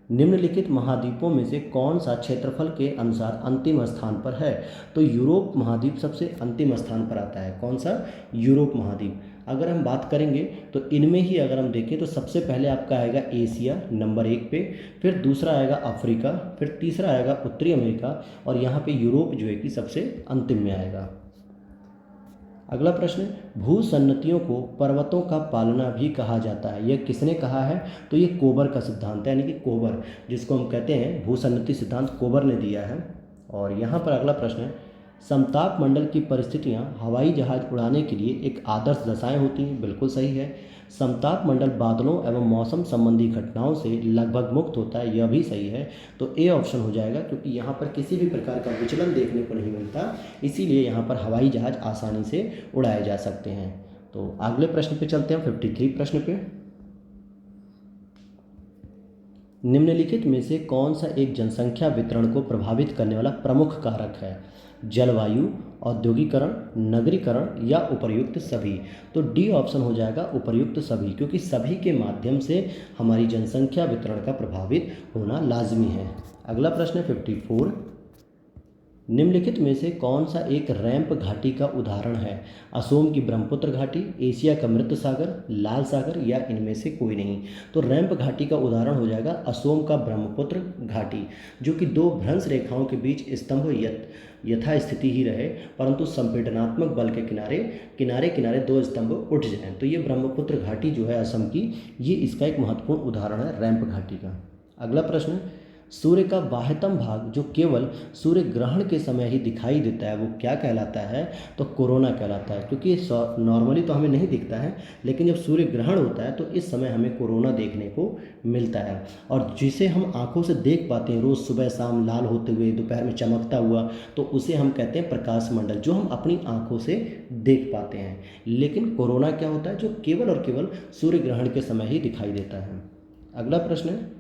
निम्नलिखित महाद्वीपों में से कौन सा क्षेत्रफल के अनुसार अंतिम स्थान पर है? तो यूरोप महाद्वीप सबसे अंतिम स्थान पर आता है। कौन सा? यूरोप महाद्वीप। अगर हम बात करेंगे तो इनमें ही अगर हम देखें तो सबसे पहले आपका आएगा एशिया नंबर 1 पे, फिर दूसरा आएगा अफ्रीका, फिर तीसरा आएगा उत्तरी अमेरिका, और यहाँ पे यूरोप जो है कि सबसे अंतिम में आएगा। अगला प्रश्न, भूसन्नतियों को पर्वतों का पालना भी कहा जाता है, यह किसने कहा है? तो ये कोबर का सिद्धांत है, यानी कि कोबर जिसको हम कहते हैं भूसन्नति सिद्धांत, कोबर ने दिया है। और यहाँ पर अगला प्रश्न है, समताप मंडल की परिस्थितियाँ हवाई जहाज उड़ाने के लिए एक आदर्श दशाएं होती हैं। बिल्कुल सही है। समताप मंडल बादलों एवं मौसम संबंधी घटनाओं से लगभग मुक्त होता है, यह भी सही है। तो ए ऑप्शन हो जाएगा, क्योंकि यहाँ पर किसी भी प्रकार का विचलन देखने को नहीं मिलता, इसीलिए यहाँ पर हवाई जहाज आसानी से उड़ाए जा सकते हैं। तो अगले प्रश्न पे चलते हैं, 53 प्रश्न पे। निम्नलिखित में से कौन सा एक जनसंख्या वितरण को प्रभावित करने वाला प्रमुख कारक है? जलवायु, औद्योगिकरण, नगरीकरण या उपर्युक्त सभी? तो डी ऑप्शन हो जाएगा उपर्युक्त सभी, क्योंकि सभी के माध्यम से हमारी जनसंख्या वितरण का प्रभावित होना लाजमी है। अगला प्रश्न है 54, निम्नलिखित में से कौन सा एक रैंप घाटी का उदाहरण है? असोम की ब्रह्मपुत्र घाटी, एशिया का मृत सागर, लाल सागर या इनमें से कोई नहीं? तो रैंप घाटी का उदाहरण हो जाएगा असोम का ब्रह्मपुत्र घाटी, जो कि दो भ्रंश रेखाओं के बीच स्तंभ यथास्थिति ही रहे, परंतु संपीड़नात्मक बल के किनारे किनारे दो स्तंभ उठ जाएं। तो ये ब्रह्मपुत्र घाटी जो है असम की, ये इसका एक महत्वपूर्ण उदाहरण है रैंप घाटी का। अगला प्रश्न, सूर्य का बाह्यतम भाग जो केवल सूर्य ग्रहण के समय ही दिखाई देता है वो क्या कहलाता है? तो कोरोना कहलाता है, क्योंकि नॉर्मली तो हमें नहीं दिखता है, लेकिन जब सूर्य ग्रहण होता है तो इस समय हमें कोरोना देखने को मिलता है, और जिसे हम आंखों से देख पाते हैं रोज़ सुबह शाम लाल होते हुए, दोपहर में चमकता हुआ, तो उसे हम कहते हैं प्रकाश मंडल, जो हम अपनी आंखों से देख पाते हैं। लेकिन कोरोना क्या होता है? जो केवल और केवल सूर्य ग्रहण के समय ही दिखाई देता है। अगला प्रश्न है,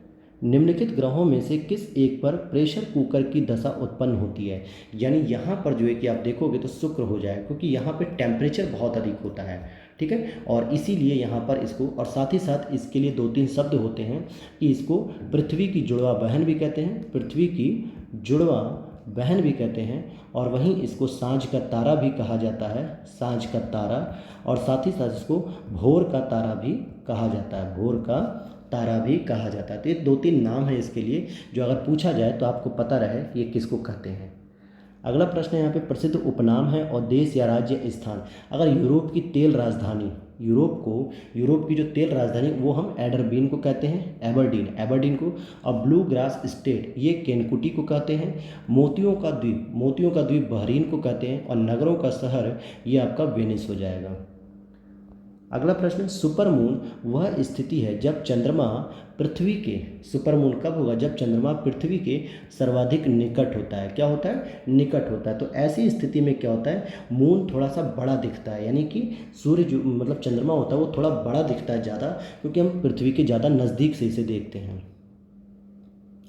निम्नलिखित ग्रहों में से किस एक पर प्रेशर कुकर की दशा उत्पन्न होती है। यानी यहाँ पर जो है कि आप देखोगे तो शुक्र हो जाएगा, क्योंकि यहाँ पे टेम्परेचर बहुत अधिक होता है, ठीक है, और इसीलिए यहाँ पर इसको, और साथ ही साथ इसके लिए दो तीन शब्द होते हैं कि इसको पृथ्वी की जुड़वा बहन भी कहते हैं, पृथ्वी की जुड़वा बहन भी कहते हैं, और वहीं इसको सांझ का तारा भी कहा जाता है, सांझ का तारा, और साथ ही साथ इसको भोर का तारा भी कहा जाता है, भोर का तारा भी कहा जाता है। तो ये दो तीन नाम है इसके लिए, जो अगर पूछा जाए तो आपको पता रहे कि ये किसको कहते हैं। अगला प्रश्न यहाँ पे प्रसिद्ध उपनाम है और देश या राज्य स्थान। अगर यूरोप की तेल राजधानी, यूरोप की जो तेल राजधानी वो हम एडरबीन को कहते हैं, एबरडीन को, और ब्लू ग्रास स्टेट ये केनकुटी को कहते हैं। मोतियों का द्वीप बहरीन को कहते हैं, और नगरों का शहर ये आपका वेनिस हो जाएगा। अगला प्रश्न, सुपरमून वह स्थिति है जब चंद्रमा पृथ्वी के, सुपरमून कब होगा, जब चंद्रमा पृथ्वी के सर्वाधिक निकट होता है। क्या होता है, निकट होता है। तो ऐसी स्थिति में क्या होता है, मून थोड़ा सा बड़ा दिखता है, यानी कि सूर्य जो मतलब चंद्रमा होता है वो थोड़ा बड़ा दिखता है ज़्यादा, क्योंकि हम पृथ्वी के ज़्यादा नज़दीक से इसे देखते हैं।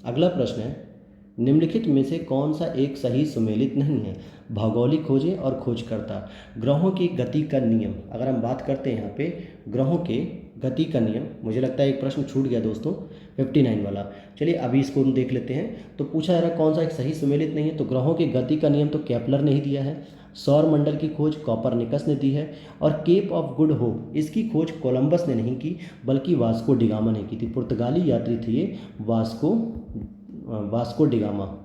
अगला प्रश्न है, निम्नलिखित में से कौन सा एक सही सुमेलित नहीं है। भौगोलिक खोजें और खोजकर्ता। ग्रहों की गति का नियम, अगर हम बात करते हैं यहाँ पे ग्रहों के गति का नियम, मुझे लगता है एक प्रश्न छूट गया दोस्तों 59 वाला। चलिए अभी इसको हम देख लेते हैं। तो पूछा जा रहा है कौन सा एक सही सुमेलित नहीं है। तो ग्रहों की गति का नियम तो केपलर ने ही दिया है। सौर मंडल की खोज कॉपरनिकस ने दी है। और केप ऑफ गुड होप इसकी खोज कोलंबस ने नहीं की, बल्कि वास्को डिगामा ने की थी। पुर्तगाली यात्री थे ये, वास्को डिगामा,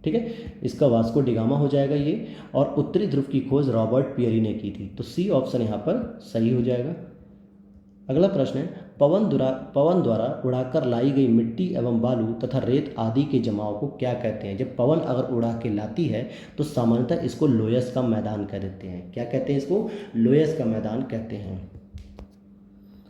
ठीक है, इसका वास्को डिगामा हो जाएगा ये। और उत्तरी ध्रुव की खोज रॉबर्ट पियरी ने की थी। तो सी ऑप्शन यहाँ पर सही हो जाएगा। अगला प्रश्न है, पवन द्वारा उड़ाकर लाई गई मिट्टी एवं बालू तथा रेत आदि के जमाव को क्या कहते हैं। जब पवन अगर उड़ा के लाती है तो सामान्यतः इसको लोयस का मैदान कह देते हैं। क्या कहते हैं इसको, लोयस का मैदान कहते हैं।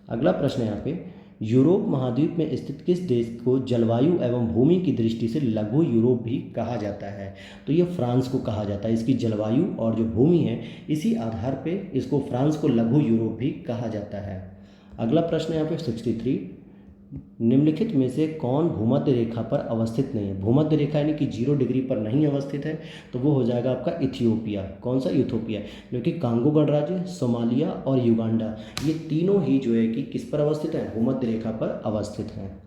अगला प्रश्न है यहाँ पे, यूरोप महाद्वीप में स्थित किस देश को जलवायु एवं भूमि की दृष्टि से लघु यूरोप भी कहा जाता है। तो ये फ्रांस को कहा जाता है। इसकी जलवायु और जो भूमि है इसी आधार पे इसको फ्रांस को लघु यूरोप भी कहा जाता है। अगला प्रश्न है यहाँ पे 63, निम्नलिखित में से कौन भूमध्य रेखा पर अवस्थित नहीं है। भूमध्य रेखा यानी कि 0 डिग्री पर नहीं अवस्थित है, तो वो हो जाएगा आपका इथियोपिया। कौन सा, इथियोपिया, जो कि कांगो गणराज्य, सोमालिया और युगांडा ये तीनों ही जो है कि किस पर अवस्थित है, भूमध्य रेखा पर अवस्थित हैं।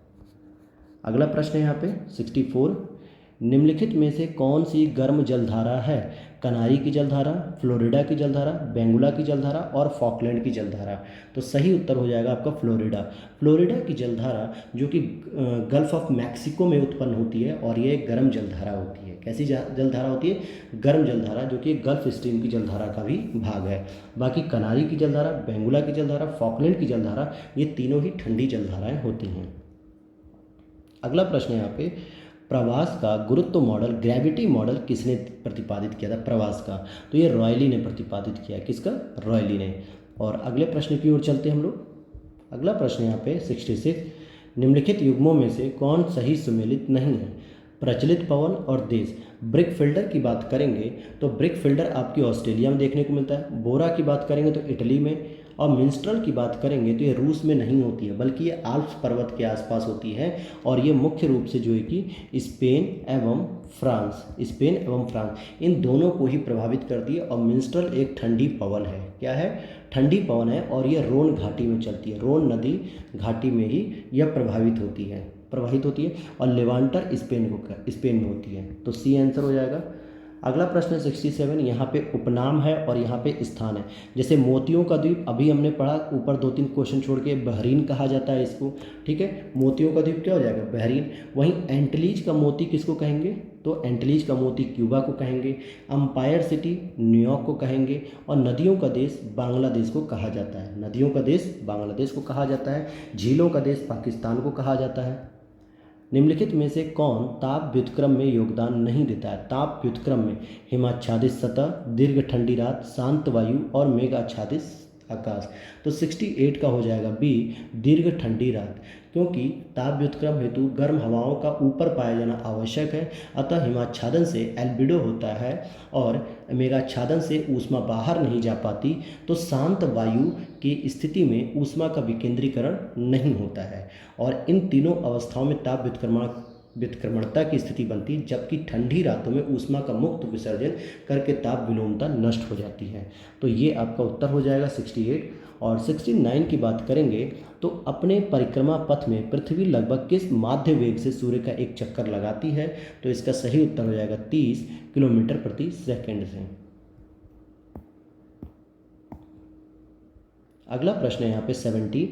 अगला प्रश्न है यहाँ पे 64, निम्नलिखित में से कौन सी गर्म जलधारा है। कनारी की जलधारा, फ्लोरिडा की जलधारा, बेंगुला की जलधारा और फॉकलैंड की जलधारा। तो सही उत्तर हो जाएगा आपका फ्लोरिडा की जलधारा, जो कि गल्फ ऑफ मैक्सिको में उत्पन्न होती है, और ये गर्म जलधारा होती है। कैसी जलधारा होती है, गर्म जलधारा, जो कि गल्फ स्ट्रीम की जलधारा का भी भाग है। बाकी कनारी की जलधारा, बेंगुला की जलधारा, फॉकलैंड की जलधारा ये तीनों ही ठंडी जलधाराएँ होती हैं। अगला प्रश्न है यहाँ पे, प्रवास का गुरुत्व मॉडल, ग्रेविटी मॉडल किसने प्रतिपादित किया था प्रवास का। तो ये रॉयली ने प्रतिपादित किया। किसका, रॉयली ने। और अगले प्रश्न की ओर चलते हैं हम लोग। अगला प्रश्न यहाँ पे 66, निम्नलिखित युग्मों में से कौन सही सुमेलित नहीं है। प्रचलित पवन और देश। ब्रिक फिल्डर की बात करेंगे तो ब्रिक फिल्डर आपकी ऑस्ट्रेलिया में देखने को मिलता है। बोरा की बात करेंगे तो इटली में, और मिंस्ट्रल की बात करेंगे तो ये रूस में नहीं होती है, बल्कि ये आल्प्स पर्वत के आसपास होती है। और ये मुख्य रूप से जो है कि स्पेन एवं फ्रांस इन दोनों को ही प्रभावित करती है। और मिंस्ट्रल एक ठंडी पवन है। क्या है, ठंडी पवन है, और ये रोन घाटी में चलती है। रोन नदी घाटी में ही यह प्रवाहित होती है। और लेवांटर स्पेन में होती है। तो सी आंसर हो जाएगा। अगला प्रश्न है 67, यहाँ पे उपनाम है और यहाँ पे स्थान है। जैसे मोतियों का द्वीप अभी हमने पढ़ा, ऊपर 2-3 क्वेश्चन छोड़ के, बहरीन कहा जाता है इसको, ठीक है। मोतियों का द्वीप क्या हो जाएगा, बहरीन। वहीं एंटलीज का मोती किसको कहेंगे, तो एंटलीज का मोती क्यूबा को कहेंगे। अंपायर सिटी न्यूयॉर्क को कहेंगे। और नदियों का देश बांग्लादेश को कहा जाता है। नदियों का देश बांग्लादेश को कहा जाता है। झीलों का देश पाकिस्तान को कहा जाता है। निम्नलिखित में से कौन ताप व्युत्क्रम में योगदान नहीं देता है। ताप व्युत्क्रम में हिमाच्छादित सतह, दीर्घ ठंडी रात, शांत वायु और मेघ आच्छादित आकाश। तो 68 का हो जाएगा बी, दीर्घ ठंडी रात। क्योंकि ताप व्युत्क्रम हेतु गर्म हवाओं का ऊपर पाया जाना आवश्यक है, अतः हिमाच्छादन से एल्बिडो होता है और मेघाच्छादन से ऊष्मा बाहर नहीं जा पाती, तो शांत वायु की स्थिति में ऊष्मा का विकेंद्रीकरण नहीं होता है और इन तीनों अवस्थाओं में ताप व्युत्क्रमणता की स्थिति बनती, जबकि ठंडी रातों में ऊष्मा का मुक्त विसर्जन करके ताप विलोमता नष्ट हो जाती है। तो ये आपका उत्तर हो जाएगा 68। और 69 की बात करेंगे तो अपने परिक्रमा पथ में पृथ्वी लगभग किस माध्य वेग से सूर्य का एक चक्कर लगाती है, तो इसका सही उत्तर हो जाएगा 30 किलोमीटर प्रति सेकंड से। अगला प्रश्न है यहाँ पे 70।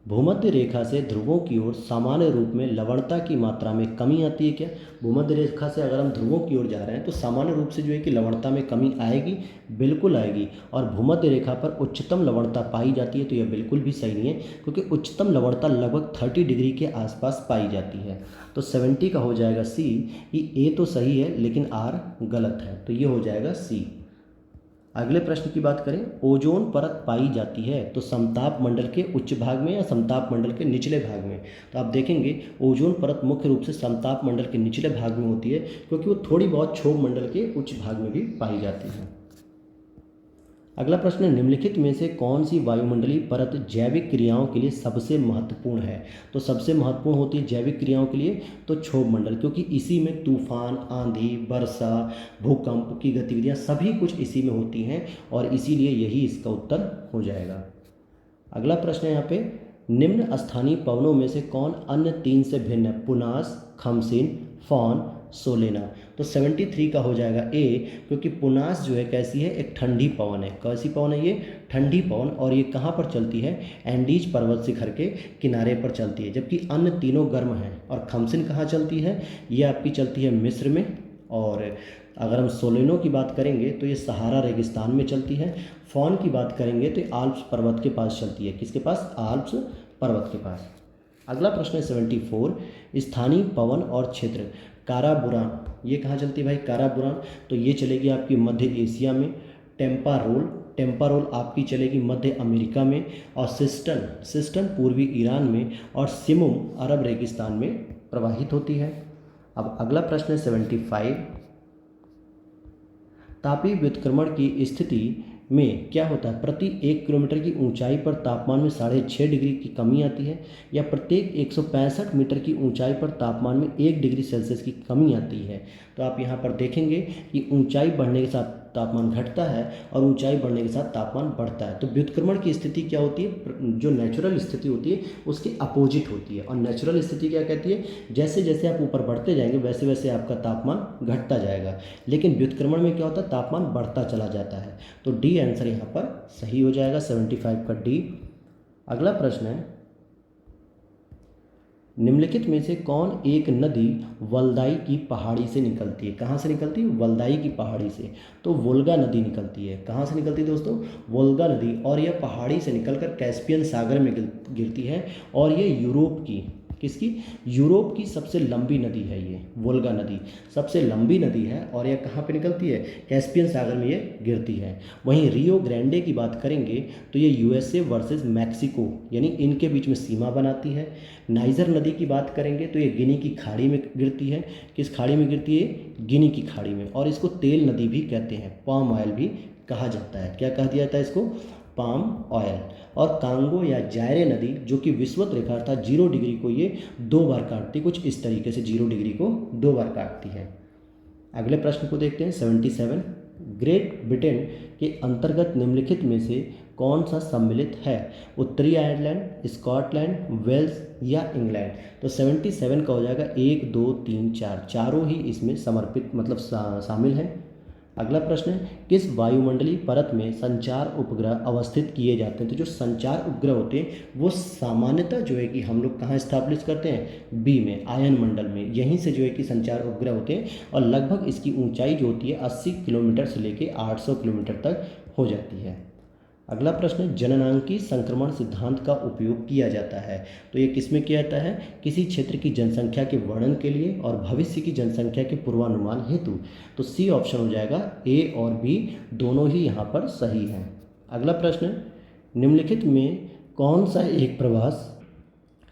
भूमध्य रेखा से ध्रुवों की ओर सामान्य रूप में लवणता की मात्रा में कमी आती है क्या? भूमध्य रेखा से अगर हम ध्रुवों की ओर जा रहे हैं तो सामान्य रूप से जो है कि लवणता में कमी आएगी, बिल्कुल आएगी। और भूमध्य रेखा पर उच्चतम लवणता पाई जाती है, तो यह बिल्कुल भी सही नहीं है, क्योंकि उच्चतम लवणता लगभग 30 डिग्री के आसपास पाई जाती है। तो 70 का हो जाएगा सी। ए तो सही है लेकिन आर गलत है, तो ये हो जाएगा सी। अगले प्रश्न की बात करें, ओजोन परत पाई जाती है तो समताप मंडल के उच्च भाग में या समताप मंडल के निचले भाग में? तो आप देखेंगे ओजोन परत मुख्य रूप से समताप मंडल के निचले भाग में होती है, क्योंकि वो थोड़ी बहुत क्षोभ मंडल के उच्च भाग में भी पाई जाती है। अगला प्रश्न है, निम्नलिखित में से कौन सी वायुमंडलीय परत जैविक क्रियाओं के लिए सबसे महत्वपूर्ण है? तो सबसे महत्वपूर्ण होती है जैविक क्रियाओं के लिए तो क्षोभ मंडल, क्योंकि इसी में तूफान, आंधी, वर्षा, भूकंप की गतिविधियां सभी कुछ इसी में होती हैं और इसीलिए यही इसका उत्तर हो जाएगा। अगला प्रश्न है यहाँ पे, निम्न स्थानीय पवनों में से कौन अन्य तीन से भिन्न है? पुनास, खमसिन, फॉन, सोलेना। तो 73 का हो जाएगा ए, क्योंकि पुनास जो है कैसी है, एक ठंडी पवन है। कैसी पवन है ये? ठंडी पवन। और ये कहाँ पर चलती है? एंडीज पर्वत शिखर के किनारे पर चलती है, जबकि अन्य तीनों गर्म हैं। और खमसिन कहाँ चलती है? ये आपकी चलती है मिस्र में। और अगर हम सोलेनो की बात करेंगे तो ये सहारा रेगिस्तान में चलती है। फॉन की बात करेंगे तो ये आल्प्स पर्वत के पास चलती है। किसके पास? आल्प्स पर्वत के पास। अगला प्रश्न है 74, स्थानीय पवन और क्षेत्र काराबुरान, ये कहाँ चलती है भाई? काराबुरान, तो ये चलेगी आपकी मध्य एशिया में। टेम्पारोल आपकी चलेगी मध्य अमेरिका में। और सिस्टन पूर्वी ईरान में। और सिमुम अरब रेगिस्तान में प्रवाहित होती है। अब अगला प्रश्न है 75, तापीय व्युत्क्रमण की स्थिति में क्या होता है? प्रति 1 किलोमीटर की ऊंचाई पर तापमान में 6.5 डिग्री की कमी आती है, या प्रत्येक 165 मीटर की ऊंचाई पर तापमान में 1 डिग्री सेल्सियस की कमी आती है। तो आप यहाँ पर देखेंगे कि ऊंचाई बढ़ने के साथ तापमान घटता है और ऊंचाई बढ़ने के साथ तापमान बढ़ता है। तो व्युत्क्रमण की स्थिति क्या होती है? जो नेचुरल स्थिति होती है उसकी अपोजिट होती है। और नेचुरल स्थिति क्या कहती है? जैसे जैसे आप ऊपर बढ़ते जाएंगे वैसे वैसे आपका तापमान घटता जाएगा, लेकिन व्युत्क्रमण में क्या होता है? तापमान बढ़ता चला जाता है। तो डी आंसर यहाँ पर सही हो जाएगा, 75 का डी। अगला प्रश्न है, निम्नलिखित में से कौन एक नदी वल्दाई की पहाड़ी से निकलती है? कहाँ से निकलती है? वल्दाई की पहाड़ी से। तो वोल्गा नदी निकलती है। कहाँ से निकलती है दोस्तों? वोल्गा नदी। और यह पहाड़ी से निकलकर कैस्पियन सागर में गिरती है। और ये यूरोप की, किसकी? यूरोप की सबसे लंबी नदी है ये वोल्गा नदी, सबसे लंबी नदी है। और यह कहाँ पे निकलती है? कैस्पियन सागर में ये गिरती है। वहीं रियो ग्रैंडे की बात करेंगे तो ये यूएसए वर्सेस मैक्सिको यानी इनके बीच में सीमा बनाती है। नाइजर नदी की बात करेंगे तो ये गिनी की खाड़ी में गिरती है। किस खाड़ी में गिरती है? गिनी की खाड़ी में। और इसको तेल नदी भी कहते हैं, पाम ऑयल भी कहा जाता है। क्या कहा दिया जाता है इसको? Palm oil. और कांगो या जायरे नदी जो कि विषुवत रेखा अर्थात 0 डिग्री को ये 2 बार काटती, कुछ इस तरीके से 0 डिग्री को 2 बार काटती है। अगले प्रश्न को देखते हैं 77, ग्रेट ब्रिटेन के अंतर्गत निम्नलिखित में से कौन सा सम्मिलित है? उत्तरी आयरलैंड, स्कॉटलैंड, वेल्स या इंग्लैंड। तो 77 का हो जाएगा 1, 2, 3, 4, चारों ही इसमें समर्पित मतलब शामिल हैं। अगला प्रश्न है, किस वायुमंडलीय परत में संचार उपग्रह अवस्थित किए जाते हैं? तो जो संचार उपग्रह होते हैं वो सामान्यतः जो है कि हम लोग कहाँ स्थापित करते हैं? बी में, आयन मंडल में। यहीं से जो है कि संचार उपग्रह होते हैं और लगभग इसकी ऊंचाई जो होती है 80 किलोमीटर से लेकर 800 किलोमीटर तक हो जाती है। अगला प्रश्न, जननांकी संक्रमण सिद्धांत का उपयोग किया जाता है। तो ये किस में किया जाता है? किसी क्षेत्र की जनसंख्या के वर्णन के लिए और भविष्य की जनसंख्या के पूर्वानुमान हेतु। तो सी ऑप्शन हो जाएगा, ए और बी दोनों ही यहाँ पर सही हैं। अगला प्रश्न, निम्नलिखित में कौन सा एक प्रवास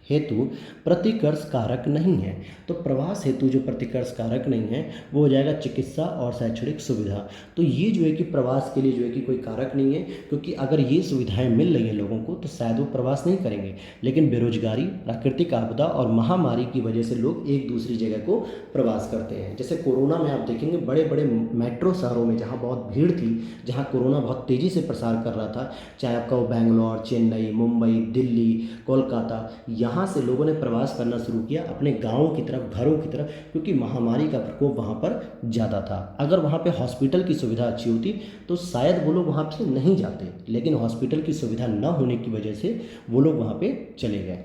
हेतु प्रतिकर्ष कारक नहीं है। तो प्रवास हेतु जो प्रतिकर्ष कारक नहीं है वो हो जाएगा चिकित्सा और शैक्षणिक सुविधा। तो ये जो है कि प्रवास के लिए जो है कि कोई कारक नहीं है, क्योंकि अगर ये सुविधाएं मिल रही हैं लोगों को तो शायद वो प्रवास नहीं करेंगे। लेकिन बेरोजगारी, प्राकृतिक आपदा और महामारी की वजह से लोग एक दूसरी जगह को प्रवास करते हैं। जैसे कोरोना में आप देखेंगे बड़े बड़े मेट्रो शहरों में जहाँ बहुत भीड़ थी, जहाँ कोरोना बहुत तेज़ी से प्रसार कर रहा था, चाहे आपका वो बेंगलोर, चेन्नई, मुंबई, दिल्ली, कोलकाता, यहाँ से लोगों ने प्रवास करना शुरू किया अपने गाँवों की तरफ, घरों की तरफ, क्योंकि महामारी का प्रकोप वहाँ पर ज़्यादा था। अगर वहाँ पे हॉस्पिटल की सुविधा अच्छी होती तो शायद वो लोग वहाँ से नहीं जाते, लेकिन हॉस्पिटल की सुविधा न होने की वजह से वो लोग वहाँ पे चले गए।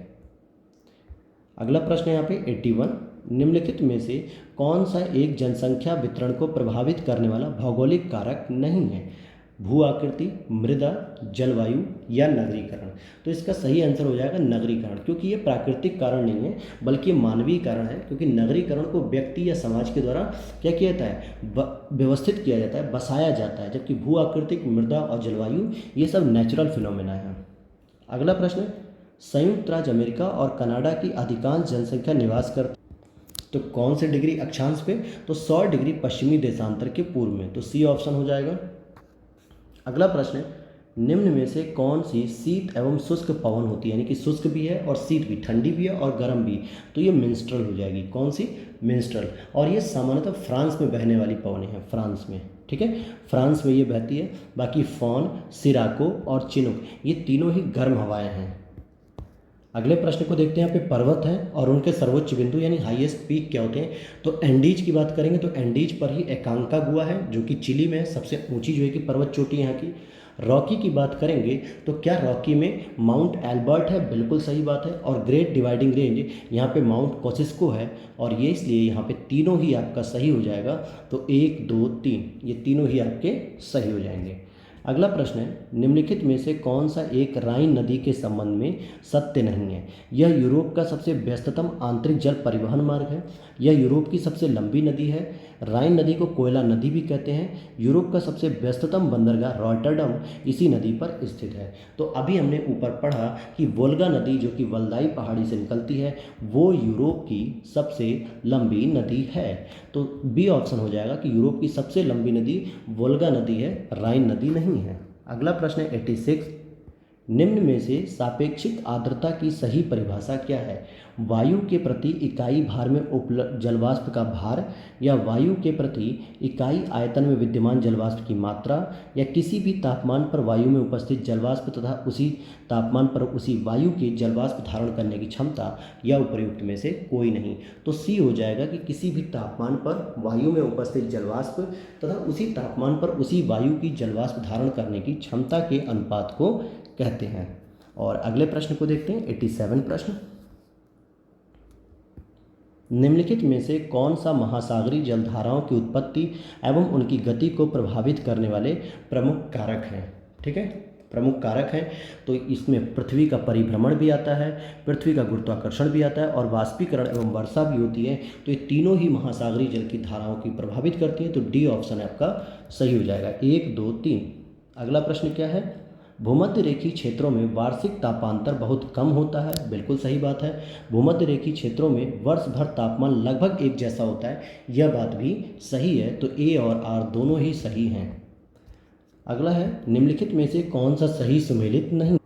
अगला प्रश्न है यहाँ पे 81, निम्नलिखित में से कौन सा एक जनसंख्या वितरण को प्रभावित करने वाला भौगोलिक कारक नहीं है? भू आकृति, मृदा, जलवायु या नगरीकरण। तो इसका सही आंसर हो जाएगा नगरीकरण, क्योंकि ये प्राकृतिक कारण नहीं है बल्कि मानवीय कारण है। क्योंकि नगरीकरण को व्यक्ति या समाज के द्वारा क्या किया जाता है, व्यवस्थित किया जाता है, बसाया जाता है, जबकि भू आकृतिक, मृदा और जलवायु ये सब नेचुरल फिनोमेना है। अगला प्रश्न, संयुक्त राज्य अमेरिका और कनाडा की अधिकांश जनसंख्या निवास करती तो कौन से डिग्री अक्षांश पे? तो 100 डिग्री पश्चिमी देशांतर के पूर्व में। तो सी ऑप्शन हो जाएगा। अगला प्रश्न है, निम्न में से कौन सी शीत एवं शुष्क पवन होती है? यानी कि शुष्क भी है और शीत भी, ठंडी भी है और गर्म भी। तो ये मिंस्ट्रल हो जाएगी। कौन सी? मिंस्ट्रल। और ये सामान्यतः फ्रांस में बहने वाली पवनें हैं, फ्रांस में, ठीक है, फ्रांस में ये बहती है। बाकी फॉन, सिराको और चिनुक ये तीनों ही गर्म हवाएं हैं। अगले प्रश्न को देखते हैं। यहाँ पे पर्वत हैं और उनके सर्वोच्च बिंदु यानी हाईएस्ट पीक क्या होते हैं? तो एंडीज की बात करेंगे तो एंडीज पर ही एकांकागुआ है जो कि चिली में सबसे ऊंची जो है कि पर्वत चोटी है यहाँ की। रॉकी की बात करेंगे तो क्या रॉकी में माउंट एल्बर्ट है? बिल्कुल सही बात है। और ग्रेट डिवाइडिंग रेंज यहाँ पे माउंट कोसिस्को है, और ये इसलिए यहाँ पे तीनों ही आपका सही हो जाएगा। तो 1, 2, 3 ये तीनों ही आपके सही हो जाएंगे। अगला प्रश्न है, निम्नलिखित में से कौन सा एक राइन नदी के संबंध में सत्य नहीं है? यह यूरोप का सबसे व्यस्ततम आंतरिक जल परिवहन मार्ग है, यह यूरोप की सबसे लंबी नदी है, राइन नदी को कोयला नदी भी कहते हैं, यूरोप का सबसे व्यस्ततम बंदरगाह रॉटरडम इसी नदी पर स्थित है। तो अभी हमने ऊपर पढ़ा कि वोल्गा नदी जो कि वल्दाई पहाड़ी से निकलती है वो यूरोप की सबसे लंबी नदी है। तो बी ऑप्शन हो जाएगा कि यूरोप की सबसे लंबी नदी वोल्गा नदी है, राइन नदी नहीं है। अगला प्रश्न है 86, निम्न में से सापेक्षिक आर्द्रता की सही परिभाषा क्या है? वायु के प्रति इकाई भार में उपलब्ध जलवाष्प का भार, या वायु के प्रति इकाई आयतन में विद्यमान जलवाष्प की मात्रा, या किसी भी तापमान पर वायु में उपस्थित जलवाष्प तथा उसी तापमान पर उसी वायु के जलवाष्प धारण करने की क्षमता, या उपर्युक्त में से कोई नहीं। तो सी हो जाएगा कि किसी भी तापमान पर वायु में उपस्थित जलवाष्प तथा उसी तापमान पर उसी वायु की जलवाष्प धारण करने की क्षमता के अनुपात को कहते हैं। और अगले प्रश्न को देखते हैं 87 प्रश्न, निम्नलिखित में से कौन सा महासागरीय जलधाराओं की उत्पत्ति एवं उनकी गति को प्रभावित करने वाले प्रमुख कारक हैं? ठीक है, प्रमुख कारक हैं। तो इसमें पृथ्वी का परिभ्रमण भी आता है, पृथ्वी का गुरुत्वाकर्षण भी आता है और वाष्पीकरण एवं वर्षा भी होती है। तो ये तीनों ही महासागरीय जल की धाराओं की प्रभावित करती हैं। तो डी ऑप्शन आपका सही हो जाएगा, 1, 2, 3। अगला प्रश्न क्या है, भूमध्य रेखीय क्षेत्रों में वार्षिक तापांतर बहुत कम होता है। बिल्कुल सही बात है, भूमध्य रेखीय क्षेत्रों में वर्ष भर तापमान लगभग एक जैसा होता है, यह बात भी सही है। तो ए और आर दोनों ही सही हैं। अगला है, निम्नलिखित में से कौन सा सही सुमेलित नहीं?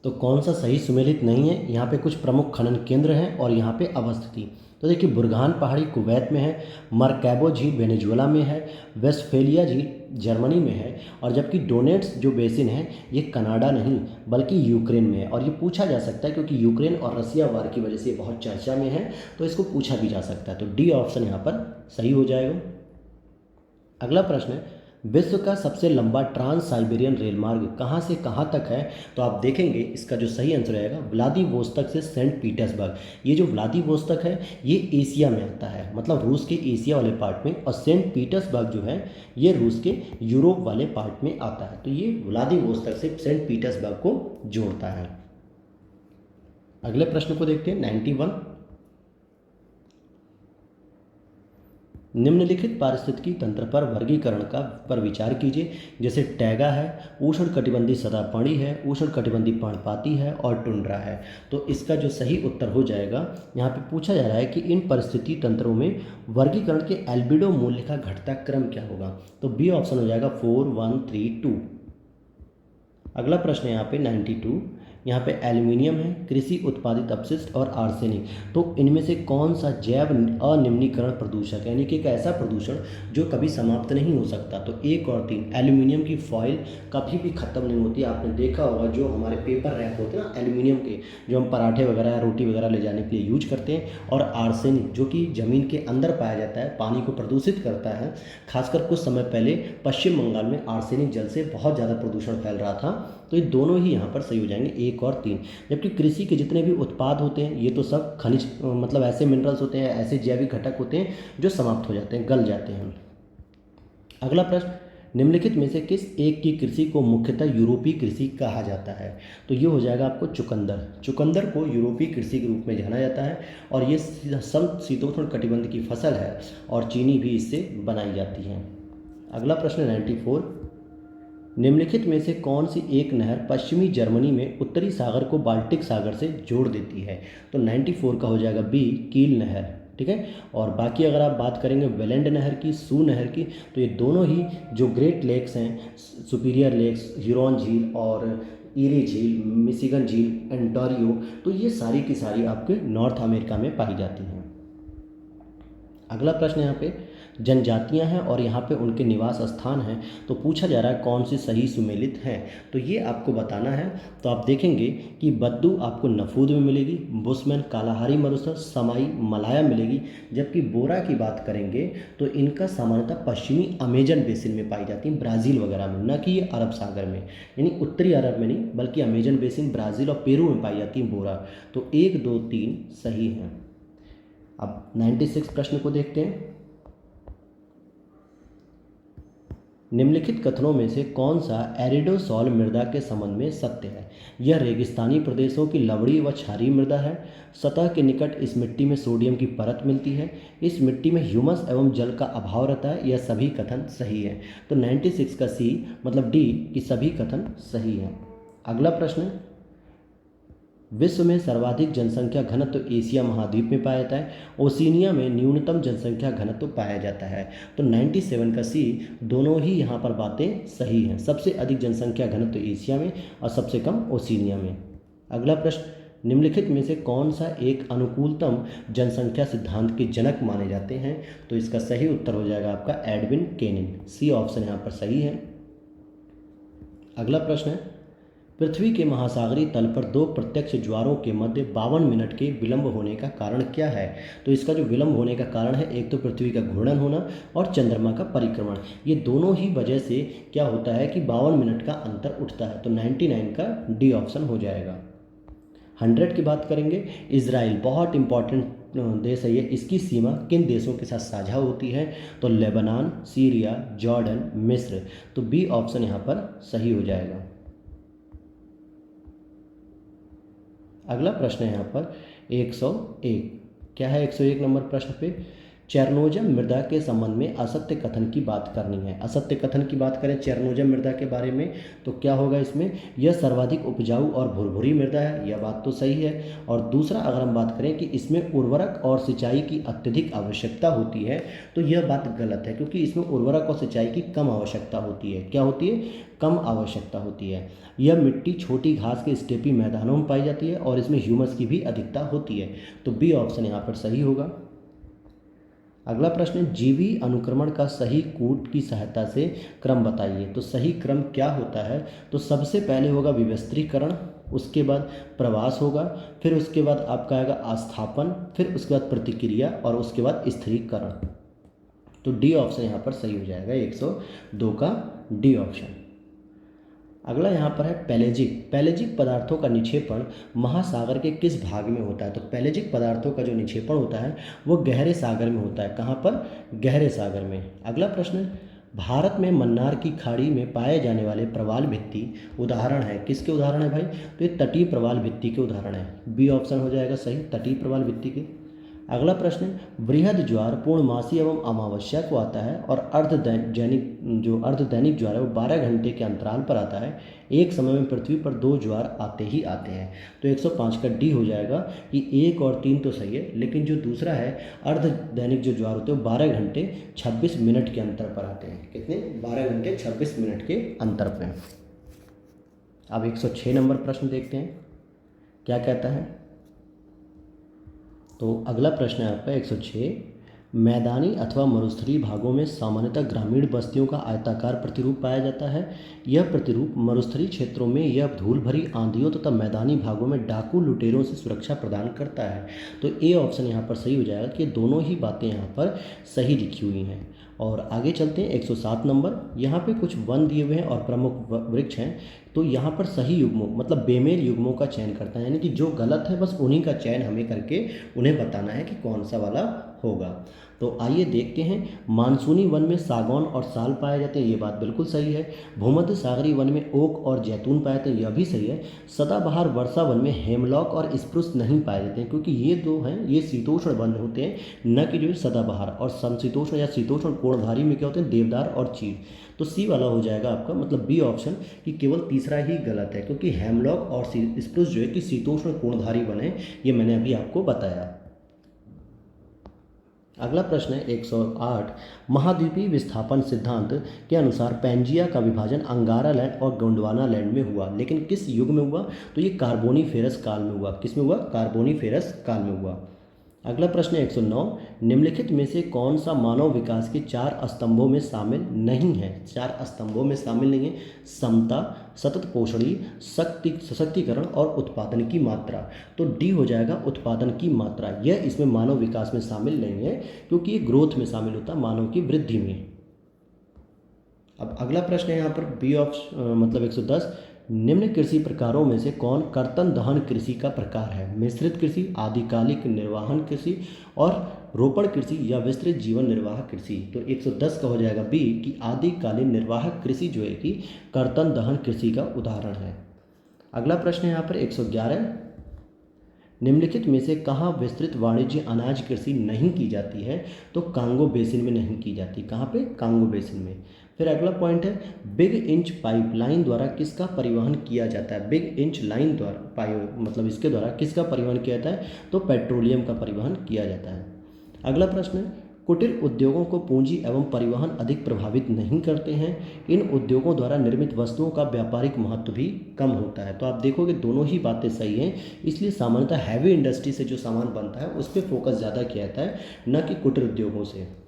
तो कौन सा सही सुमेलित नहीं है? यहाँ पे कुछ प्रमुख खनन केंद्र हैं और यहाँ पे अवस्थिति। तो देखिए, बुरहान पहाड़ी कुवैत में है, मरकैबो झील वेनेजुएला में है, वेस्टफेलिया झील जर्मनी में है, और जबकि डोनेट्स जो बेसिन है ये कनाडा नहीं बल्कि यूक्रेन में है। और ये पूछा जा सकता है क्योंकि यूक्रेन और रसिया वार की वजह से ये बहुत चर्चा में है, तो इसको पूछा भी जा सकता है। तो डी ऑप्शन यहाँ पर सही हो जाएगा। अगला प्रश्न है, विश्व का सबसे लंबा ट्रांस साइबेरियन रेल मार्ग कहाँ से कहाँ तक है? तो आप देखेंगे इसका जो सही आंसर रहेगा व्लादिवोस्तोक से सेंट पीटर्सबर्ग। ये जो व्लादिवोस्तोक है ये एशिया में आता है, मतलब रूस के एशिया वाले पार्ट में, और सेंट पीटर्सबर्ग जो है ये रूस के यूरोप वाले पार्ट में आता है। तो ये व्लादिवोस्तोक से सेंट पीटर्सबर्ग को जोड़ता है। अगले प्रश्न को देखते हैं 91, निम्नलिखित पारिस्थितिकी तंत्र पर वर्गीकरण का पर विचार कीजिए। जैसे टैगा है, उष्णकटिबंधीय सदापानी है, उष्णकटिबंधीय पर्णपाती है और टुंड्रा है। तो इसका जो सही उत्तर हो जाएगा, यहाँ पे पूछा जा रहा है कि इन परिस्थिति तंत्रों में वर्गीकरण के एल्बिडो मूल्य का घटता क्रम क्या होगा। तो बी ऑप्शन हो जाएगा 4 1 3 2। अगला प्रश्न है यहाँ पे 92। यहाँ पे एल्युमिनियम है, कृषि उत्पादित अपशिष्ट और आर्सेनिक। तो इनमें से कौन सा जैव अनिम्नीकरण प्रदूषक, यानी कि एक ऐसा प्रदूषण जो कभी समाप्त नहीं हो सकता। तो 1 और 3, एल्युमिनियम की फॉइल कभी भी ख़त्म नहीं होती। आपने देखा होगा जो हमारे पेपर रैप होते हैं ना एल्युमिनियम के, जो हम पराठे वगैरह या रोटी वगैरह ले जाने के लिए यूज करते हैं। और आर्सेनिक जो कि ज़मीन के अंदर पाया जाता है, पानी को प्रदूषित करता है। खासकर कुछ समय पहले पश्चिम बंगाल में आर्सेनिक जल से बहुत ज़्यादा प्रदूषण फैल रहा था। तो ये दोनों ही यहाँ पर सही हो जाएंगे, 1 और 3। जबकि कृषि के जितने भी उत्पाद होते हैं ये तो सब खनिज मतलब ऐसे मिनरल्स होते हैं, ऐसे जैविक घटक होते हैं जो समाप्त हो जाते हैं, गल जाते हैं। अगला प्रश्न, निम्नलिखित में से किस एक की कृषि को मुख्यतः यूरोपीय कृषि कहा जाता है। तो ये हो जाएगा आपको चुकंदर। चुकंदर को यूरोपीय कृषि के रूप में जाना जाता है और ये समशीतोष्ण कटिबंध की फसल है और चीनी भी इससे बनाई जाती है। अगला प्रश्न 94। निम्नलिखित में से कौन सी एक नहर पश्चिमी जर्मनी में उत्तरी सागर को बाल्टिक सागर से जोड़ देती है। तो 94 का हो जाएगा बी, कील नहर। ठीक है। और बाकी अगर आप बात करेंगे वेलेंड नहर की, सू नहर की, तो ये दोनों ही जो ग्रेट लेक्स हैं, सुपीरियर लेक्स, ह्यूरॉन झील और ईरी झील, मिशिगन झील, एंटोरियो, तो ये सारी की सारी आपके नॉर्थ अमेरिका में पाई जाती हैं। अगला प्रश्न यहाँ पे जनजातियां हैं और यहाँ पे उनके निवास स्थान हैं। तो पूछा जा रहा है कौन सी सही सुमेलित हैं। तो ये आपको बताना है। तो आप देखेंगे कि बद्दू आपको नफूद में मिलेगी, बुशमैन कालाहारी मरुस्थल, समाई मलाया मिलेगी। जबकि बोरा की बात करेंगे तो इनका सामान्यतः पश्चिमी अमेजन बेसिन में पाई जाती है, ब्राज़ील वगैरह में, न कि ये अरब सागर में, यानी उत्तरी अरब में नहीं बल्कि अमेजन बेसिन, ब्राज़ील और पेरू में पाई जाती है बोरा। तो 1 2 3 सही हैं। अब 96 प्रश्न को देखते हैं। निम्नलिखित कथनों में से कौन सा एरिडोसॉल मृदा के संबंध में सत्य है। यह रेगिस्तानी प्रदेशों की लवड़ी व क्षारीय मृदा है। सतह के निकट इस मिट्टी में सोडियम की परत मिलती है। इस मिट्टी में ह्यूमस एवं जल का अभाव रहता है। यह सभी कथन सही है। तो 96 का सी मतलब डी कि सभी कथन सही हैं। अगला प्रश्न, विश्व में सर्वाधिक जनसंख्या घनत्व तो एशिया महाद्वीप में पाया जाता है। ओशिनिया में न्यूनतम जनसंख्या घनत्व तो पाया जाता है। तो 97 का सी, दोनों ही यहाँ पर बातें सही हैं। सबसे अधिक जनसंख्या घनत्व तो एशिया में और सबसे कम ओशिनिया में। अगला प्रश्न, निम्नलिखित में से कौन सा एक अनुकूलतम जनसंख्या सिद्धांत के जनक माने जाते हैं। तो इसका सही उत्तर हो जाएगा आपका एडविन केनिन, सी ऑप्शन यहाँ पर सही है। अगला प्रश्न है, पृथ्वी के महासागरीय तल पर 2 प्रत्यक्ष ज्वारों के मध्य 52 मिनट के विलंब होने का कारण क्या है। तो इसका जो विलंब होने का कारण है, एक तो पृथ्वी का घूर्णन होना और चंद्रमा का परिक्रमण। ये दोनों ही वजह से क्या होता है कि 52 मिनट का अंतर उठता है। तो 99 का डी ऑप्शन हो जाएगा। 100 की बात करेंगे, इजराइल बहुत इंपॉर्टेंट देश है ये। इसकी सीमा किन देशों के साथ साझा होती है। तो लेबनान, सीरिया, जॉर्डन, मिस्र। तो बी ऑप्शन यहाँ पर सही हो जाएगा। अगला प्रश्न है यहाँ पर 101। क्या है 101 नंबर प्रश्न पे, चेरनोजम मृदा के संबंध में असत्य कथन की बात करनी है। असत्य कथन की बात करें चेरनोजम मृदा के बारे में तो क्या होगा इसमें, यह सर्वाधिक उपजाऊ और भुरभुरी मृदा है, यह बात तो सही है। और दूसरा अगर हम बात करें कि इसमें उर्वरक और सिंचाई की अत्यधिक आवश्यकता होती है, तो यह बात गलत है, क्योंकि इसमें उर्वरक और सिंचाई की कम आवश्यकता होती है। क्या होती है, कम आवश्यकता होती है। यह मिट्टी छोटी घास के स्टेपी मैदानों में पाई जाती है और इसमें ह्यूमस की भी अधिकता होती है। तो बी ऑप्शन यहाँ पर सही होगा। अगला प्रश्न, जीवी अनुक्रमण का सही कूट की सहायता से क्रम बताइए। तो सही क्रम क्या होता है, तो सबसे पहले होगा विवस्त्रीकरण, उसके बाद प्रवास होगा, फिर उसके बाद आपका आएगा आस्थापन, फिर उसके बाद प्रतिक्रिया और उसके बाद स्थिरीकरण। तो डी ऑप्शन यहाँ पर सही हो जाएगा, 102 का डी ऑप्शन। अगला यहाँ पर है पेलेजिक। पेलेजिक पदार्थों का निक्षेपण महासागर के किस भाग में होता है। तो पेलेजिक पदार्थों का जो निक्षेपण होता है वो गहरे सागर में होता है। कहाँ पर, गहरे सागर में। अगला प्रश्न, भारत में मन्नार की खाड़ी में पाए जाने वाले प्रवाल भित्ति उदाहरण है, किसके उदाहरण है भाई, तो ये तटीय प्रवाल भित्ति के उदाहरण है। बी ऑप्शन हो जाएगा सही, तटीय प्रवाल भित्ति के। अगला प्रश्न है, बृहद ज्वार पूर्णमासी एवं अमावस्या को आता है और अर्धदैनिक ज्वार है वो 12 घंटे के अंतराल पर आता है। एक समय में पृथ्वी पर 2 ज्वार आते ही आते हैं। तो 105 का डी हो जाएगा कि 1 और 3 तो सही है, लेकिन जो दूसरा है अर्धदैनिक जो ज्वार होते हैं वो 12 घंटे 26 मिनट के अंतर पर आते हैं। कितने? 12 घंटे 26 मिनट के अंतर पर। अब 106 नंबर प्रश्न देखते हैं क्या कहता है। तो अगला प्रश्न है आपका 106, मैदानी अथवा मरुस्थलीय भागों में सामान्यतः ग्रामीण बस्तियों का आयताकार प्रतिरूप पाया जाता है। यह प्रतिरूप मरुस्थलीय क्षेत्रों में यह धूल भरी आंधियों तथा मैदानी भागों में डाकू लुटेरों से सुरक्षा प्रदान करता है। तो ए ऑप्शन यहाँ पर सही हो जाएगा कि दोनों ही बातें यहाँ पर सही लिखी हुई हैं। और आगे चलते हैं 107 नंबर। यहाँ पे कुछ वन दिए हुए हैं और प्रमुख वृक्ष हैं। तो यहाँ पर सही युग्मों मतलब बेमेल युग्मों का चयन करता है, यानी कि जो गलत है बस उन्हीं का चयन हमें करके उन्हें बताना है कि कौन सा वाला होगा। तो आइए देखते हैं। मानसूनी वन में सागौन और साल पाए जाते हैं, ये बात बिल्कुल सही है। भूमध्य सागरीय वन में ओक और जैतून पाए जाते हैं, यह भी सही है। सदाबहार वर्षा वन में हेमलॉक और स्प्रूस नहीं पाए जाते हैं, क्योंकि ये दो हैं ये शीतोष्ण वन होते हैं, न कि जो है सदाबहार। और समशीतोष्ण या शीतोष्ण कोणधारी में क्या होते हैं? देवदार और चीड़। तो सी वाला हो जाएगा आपका मतलब बी ऑप्शन कि केवल तीसरा ही गलत है, क्योंकि हेमलॉक और स्प्रूस जो है कि शीतोष्ण कोणधारी वन है, ये मैंने अभी आपको बताया। अगला प्रश्न है 108, महाद्वीपीय विस्थापन सिद्धांत के अनुसार पैंजिया का विभाजन अंगारा लैंड और गोंडवाना लैंड में हुआ, लेकिन किस युग में हुआ? तो ये कार्बोनीफेरस काल में हुआ। किस में हुआ? कार्बोनीफेरस काल में हुआ। अगला प्रश्न है 109, निम्नलिखित में से कौन सा मानव विकास के 4 स्तंभों में शामिल नहीं है? 4 स्तंभों में शामिल नहीं है। समता, सतत पोषणी, सशक्तिकरण और उत्पादन की मात्रा। तो डी हो जाएगा उत्पादन की मात्रा। यह इसमें मानव विकास में शामिल नहीं है, क्योंकि ये ग्रोथ में शामिल होता है, मानव की वृद्धि में। अब अगला प्रश्न है यहाँ पर बी ऑप्शन मतलब 110, निम्न कृषि प्रकारों में से कौन कर्तन दहन कृषि का प्रकार है? मिश्रित कृषि, आदिकालिक निर्वाहन कृषि और रोपण कृषि या विस्तृत जीवन निर्वाह कृषि। तो 110 का हो जाएगा बी कि आदिकालीन निर्वाहक कृषि जो है कि कर्तन दहन कृषि का उदाहरण है। अगला प्रश्न है यहाँ पर 111, निम्नलिखित में से कहाँ विस्तृत वाणिज्य अनाज कृषि नहीं की जाती है? तो कांगो बेसिन में नहीं की जाती। कहाँ पे? कांगो बेसिन में। फिर अगला पॉइंट है, बिग इंच पाइपलाइन द्वारा किसका परिवहन किया जाता है? बिग इंच लाइन द्वारा मतलब इसके द्वारा किसका परिवहन किया जाता है? तो पेट्रोलियम का परिवहन किया जाता है। अगला प्रश्न है, कुटीर उद्योगों को पूंजी एवं परिवहन अधिक प्रभावित नहीं करते हैं। इन उद्योगों द्वारा निर्मित वस्तुओं का व्यापारिक महत्व भी कम होता है। तो आप देखोगे दोनों ही बातें सही हैं, इसलिए सामान्यतः हैवी इंडस्ट्री से जो सामान बनता है उस पर फोकस ज़्यादा किया जाता है, न कि कुटीर उद्योगों से।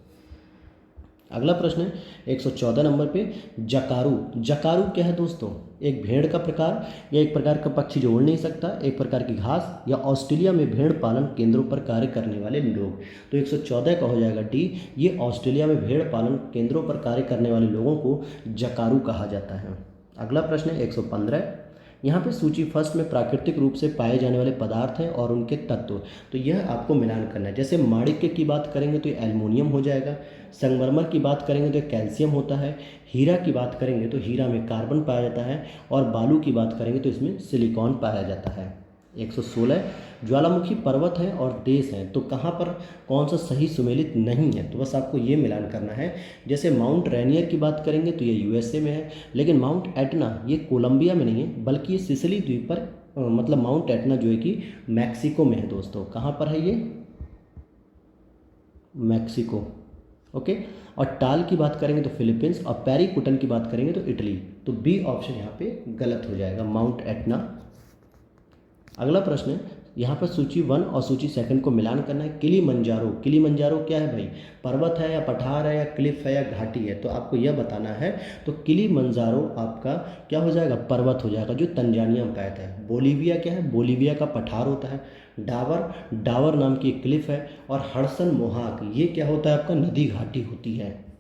अगला प्रश्न है 114 नंबर पे, जकारू। जकारू क्या है दोस्तों? एक भेड़ का प्रकार या एक प्रकार का पक्षी जो उड़ नहीं सकता, एक प्रकार की घास, या ऑस्ट्रेलिया में भेड़ पालन केंद्रों पर कार्य करने वाले लोग। तो 114 का हो जाएगा डी, ये ऑस्ट्रेलिया में भेड़ पालन केंद्रों पर कार्य करने वाले लोगों को जकारू कहा जाता है। अगला प्रश्न है 115, यहाँ पे सूची फर्स्ट में प्राकृतिक रूप से पाए जाने वाले पदार्थ हैं और उनके तत्व। तो यह आपको मिलान करना है। जैसे माणिक्य की बात करेंगे तो ये एल्युमिनियम हो जाएगा, संगमरमर की बात करेंगे तो कैल्शियम होता है, हीरा की बात करेंगे तो हीरा में कार्बन पाया जाता है, और बालू की बात करेंगे तो इसमें सिलिकॉन पाया जाता है। 116, ज्वालामुखी पर्वत है और देश हैं, तो कहाँ पर कौन सा सही सुमेलित नहीं है? तो बस आपको ये मिलान करना है। जैसे माउंट रेनियर की बात करेंगे तो ये यूएसए में है, लेकिन माउंट एटना ये कोलंबिया में नहीं है, बल्कि ये सिसिली द्वीप पर मतलब माउंट एटना जो है कि मैक्सिको में है दोस्तों। कहाँ पर है ये? मैक्सिको। ओके। और टाल की बात करेंगे तो फिलीपींस, और पेरिकुटन की बात करेंगे तो इटली। तो बी ऑप्शन यहाँ पे गलत हो जाएगा, माउंट एटना। अगला प्रश्न है, यहाँ पर सूची 1 और सूची 2 को मिलान करना है। किलीमंजारो। किलीमंजारो क्या है भाई? पर्वत है या पठार है या क्लिफ है या घाटी है? तो आपको यह बताना है। तो किलीमंजारो आपका क्या हो जाएगा? पर्वत हो जाएगा, जो तंजानिया में पाया जाता है। बोलीविया क्या है? बोलीविया का पठार होता है। डावर नाम की एक क्लिफ है। और हडसन मोहाक ये क्या होता है? आपका नदी घाटी होती है।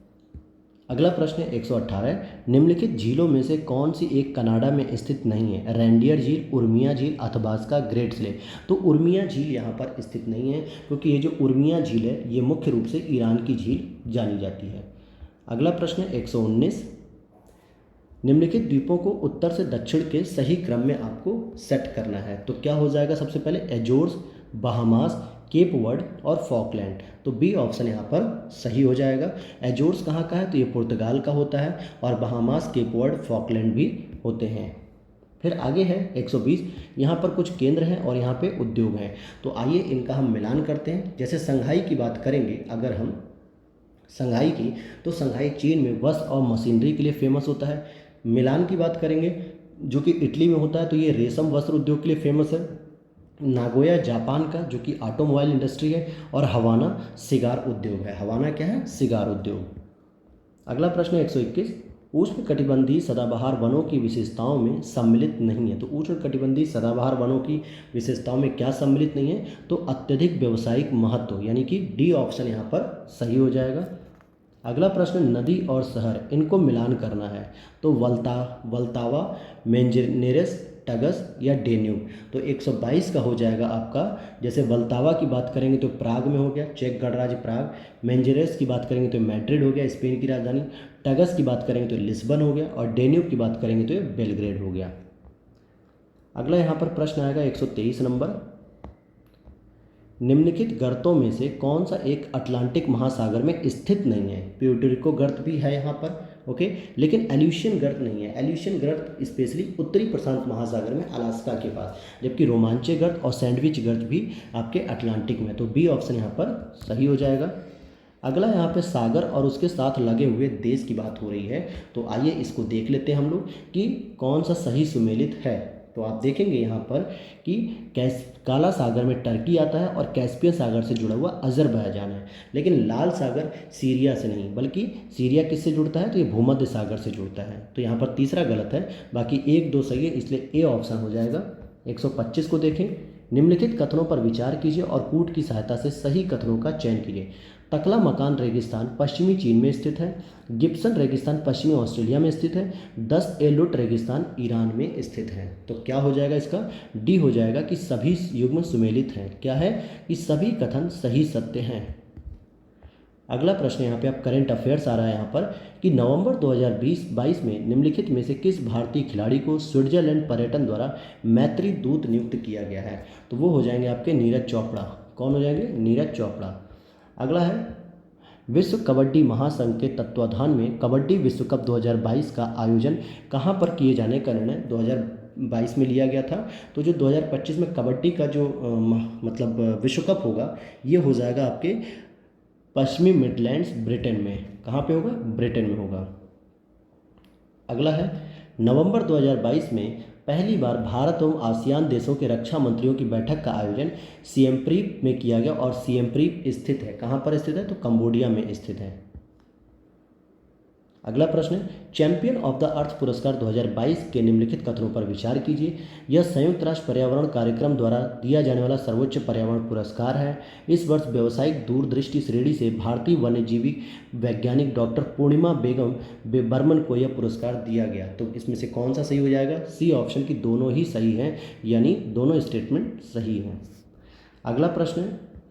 अगला प्रश्न है 118, निम्नलिखित झीलों में से कौन सी एक कनाडा में स्थित नहीं है? रेंडियर झील, उर्मिया झील, अथबास्का, ग्रेट स्लेव। तो उर्मिया झील यहाँ पर स्थित नहीं है, क्योंकि ये जो उर्मिया झील है ये मुख्य रूप से ईरान की झील जानी जाती है। अगला प्रश्न है 119, निम्नलिखित द्वीपों को उत्तर से दक्षिण के सही क्रम में आपको सेट करना है। तो क्या हो जाएगा? सबसे पहले एजोर्स, बहामास, केप वर्ड और फॉकलैंड। तो बी ऑप्शन यहाँ पर सही हो जाएगा। एजोर्स कहाँ का है, तो ये पुर्तगाल का होता है, और बहामास, केप वर्ड, फॉकलैंड भी होते हैं। फिर आगे है 120, यहाँ पर कुछ केंद्र हैं और यहाँ पे उद्योग हैं। तो आइए इनका हम मिलान करते हैं। जैसे संघाई की बात करेंगे अगर हम संघाई की, तो संघाई चीन में वस्त्र और मशीनरी के लिए फेमस होता है। मिलान की बात करेंगे जो कि इटली में होता है, तो ये रेशम वस्त्र उद्योग के लिए फेमस है। नागोया जापान का, जो कि ऑटोमोबाइल इंडस्ट्री है। और हवाना सिगार उद्योग है। हवाना क्या है, सिगार उद्योग। अगला प्रश्न 121, उष्ण कटिबंधीय सदाबहार वनों की विशेषताओं में सम्मिलित नहीं है। तो उष्ण कटिबंधीय सदाबहार वनों की विशेषताओं में क्या सम्मिलित नहीं है, तो अत्यधिक व्यावसायिक महत्व, यानी कि डी ऑप्शन यहाँ पर सही हो जाएगा। अगला प्रश्न, नदी और शहर, इनको मिलान करना है। तो वल्तावा, मेंजनेरेस, टगस या डेन्यूब। तो 122 का हो जाएगा आपका। जैसे वल्तावा की बात करेंगे तो प्राग में हो गया, चेक गणराज्य प्राग। मेंजरेस की बात करेंगे तो मैड्रिड हो गया, स्पेन की राजधानी। टगस की बात करेंगे तो लिस्बन हो गया, और डेन्यूब की बात करेंगे तो ये बेलग्रेड हो गया। अगला यहाँ पर प्रश्न आएगा 123 नंबर, निम्नलिखित गर्तों में से कौन सा एक अटलांटिक महासागर में स्थित नहीं है। प्यूर्टो गर्त भी है यहाँ पर, ओके, लेकिन एल्यूशियन गर्त नहीं है। एल्यूशियन गर्त स्पेशली उत्तरी प्रशांत महासागर में अलास्का के पास, जबकि रोमांचे गर्त और सैंडविच गर्त भी आपके अटलांटिक में। तो बी ऑप्शन यहाँ पर सही हो जाएगा। अगला यहाँ पे सागर और उसके साथ लगे हुए देश की बात हो रही है। तो आइए इसको देख लेते हैं हम लोग कि कौन सा सही सुमेलित है। तो आप देखेंगे यहाँ पर कि काला सागर में टर्की आता है और कैस्पियन सागर से जुड़ा हुआ अजरबैजान है। लेकिन लाल सागर सीरिया से नहीं, बल्कि सीरिया किससे जुड़ता है, तो ये भूमध्य सागर से जुड़ता है। तो यहाँ पर तीसरा गलत है, बाकी 1, 2 सही है, इसलिए ए ऑप्शन हो जाएगा। 125 को देखें, निम्नलिखित कथनों पर विचार कीजिए और कूट की सहायता से सही कथनों का चयन कीजिए। तकला मकान रेगिस्तान पश्चिमी चीन में स्थित है। गिब्सन रेगिस्तान पश्चिमी ऑस्ट्रेलिया में स्थित है। 10 एलुट रेगिस्तान ईरान में स्थित है। तो क्या हो जाएगा इसका, डी हो जाएगा कि सभी युग्म सुमेलित हैं। क्या है कि सभी कथन सही सत्य हैं। अगला प्रश्न यहाँ पे आप करंट अफेयर्स आ रहा है यहाँ पर कि नवंबर 2022 में निम्नलिखित में से किस भारतीय खिलाड़ी को स्विट्जरलैंड पर्यटन द्वारा मैत्री दूत नियुक्त किया गया है। तो वो हो जाएंगे आपके नीरज चोपड़ा। कौन हो जाएंगे, नीरज चोपड़ा। अगला है विश्व कबड्डी महासंघ के तत्वाधान में कबड्डी विश्व कप 2022 का आयोजन कहां पर किए जाने का निर्णय 2022 में लिया गया था। तो जो 2025 में कबड्डी का जो मतलब विश्व कप होगा, ये हो जाएगा आपके पश्चिमी मिडलैंड्स ब्रिटेन में। कहाँ पे होगा, ब्रिटेन में होगा। अगला है नवंबर 2022 में पहली बार भारत एवं आसियान देशों के रक्षा मंत्रियों की बैठक का आयोजन सिएम रिप में किया गया, और सिएम रिप स्थित है, कहाँ पर स्थित है, तो कंबोडिया में स्थित है। अगला प्रश्न, चैंपियन ऑफ द अर्थ पुरस्कार 2022 के निम्नलिखित कथनों पर विचार कीजिए। यह संयुक्त राष्ट्र पर्यावरण कार्यक्रम द्वारा दिया जाने वाला सर्वोच्च पर्यावरण पुरस्कार है। इस वर्ष व्यावसायिक दूरदृष्टि श्रेणी से भारतीय वन्यजीवी वैज्ञानिक डॉक्टर पूर्णिमा बेगम बर्मन को यह पुरस्कार दिया गया। तो इसमें से कौन सा सही हो जाएगा, सी ऑप्शन की दोनों ही सही हैं, यानी दोनों स्टेटमेंट सही हैं। अगला प्रश्न,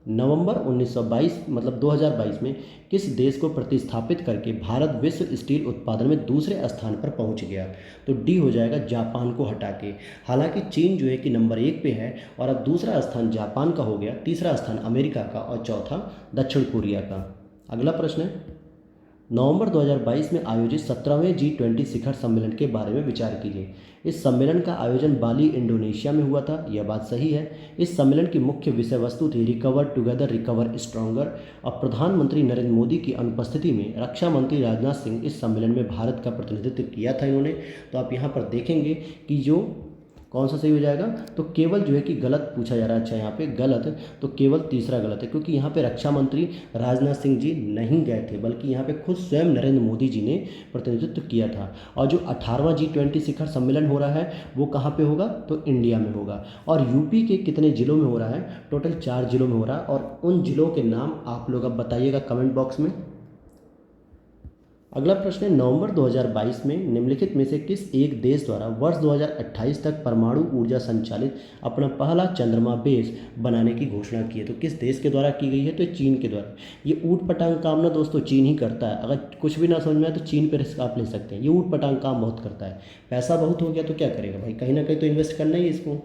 नवंबर 1922 मतलब 2022 में किस देश को प्रतिस्थापित करके भारत विश्व स्टील उत्पादन में दूसरे स्थान पर पहुंच गया। तो डी हो जाएगा, जापान को हटा के। हालांकि चीन जो है कि नंबर 1 पे है, और अब दूसरा स्थान जापान का हो गया, तीसरा स्थान अमेरिका का, और चौथा दक्षिण कोरिया का। अगला प्रश्न है, नवंबर 2022 में आयोजित 17वें G20 शिखर सम्मेलन के बारे में विचार कीजिए। इस सम्मेलन का आयोजन बाली इंडोनेशिया में हुआ था, यह बात सही है। इस सम्मेलन की मुख्य विषय वस्तु थी रिकवर टुगेदर रिकवर स्ट्रॉन्गर। और प्रधानमंत्री नरेंद्र मोदी की अनुपस्थिति में रक्षा मंत्री राजनाथ सिंह इस सम्मेलन में भारत का प्रतिनिधित्व किया था इन्होंने। तो आप यहाँ पर देखेंगे कि जो कौन सा सही हो जाएगा, तो केवल जो है कि गलत पूछा जा रहा है। अच्छा, यहाँ पे गलत, तो केवल तीसरा गलत है, क्योंकि यहाँ पे रक्षा मंत्री राजनाथ सिंह जी नहीं गए थे, बल्कि यहाँ पे खुद स्वयं नरेंद्र मोदी जी ने प्रतिनिधित्व किया था। और जो 18वां G20 शिखर सम्मेलन हो रहा है वो कहाँ पे होगा, तो इंडिया में होगा। और यूपी के कितने जिलों में हो रहा है, टोटल 4 जिलों में हो रहा है। और उन जिलों के नाम आप लोग अब बताइएगा कमेंट बॉक्स में। अगला प्रश्न है, नवंबर 2022 में निम्नलिखित में से किस एक देश द्वारा वर्ष 2028 तक परमाणु ऊर्जा संचालित अपना पहला चंद्रमा बेस बनाने की घोषणा की है। तो किस देश के द्वारा की गई है, तो चीन के द्वारा। ये ऊट पटांग काम ना दोस्तों चीन ही करता है। अगर कुछ भी ना समझ में आए तो चीन पर रिस्क आप ले सकते हैं। ये ऊट पटांग काम बहुत करता है। पैसा बहुत हो गया तो क्या करेगा भाई, कहीं ना कहीं तो इन्वेस्ट करना ही है इसको।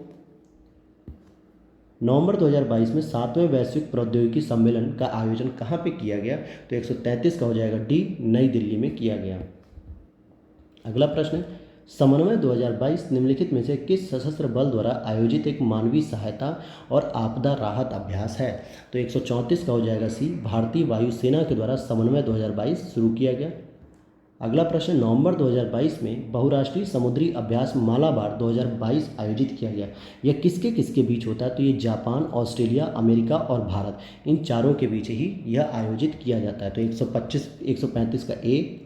नवंबर 2022 में 7वें वैश्विक प्रौद्योगिकी सम्मेलन का आयोजन कहाँ पे किया गया? तो 133 का हो जाएगा डी, नई दिल्ली में किया गया। अगला प्रश्न है, समन्वय 2022 निम्नलिखित में से किस सशस्त्र बल द्वारा आयोजित एक मानवीय सहायता और आपदा राहत अभ्यास है? तो 134 का हो जाएगा सी, भारतीय वायुसेना के द्वारा समन्वय 2022 शुरू किया गया। अगला प्रश्न, नवंबर 2022 में बहुराष्ट्रीय समुद्री अभ्यास मालाबार 2022 आयोजित किया गया। यह किसके किसके बीच होता है? तो ये जापान, ऑस्ट्रेलिया, अमेरिका और भारत, इन चारों के बीच ही यह आयोजित किया जाता है। तो 135 का ए।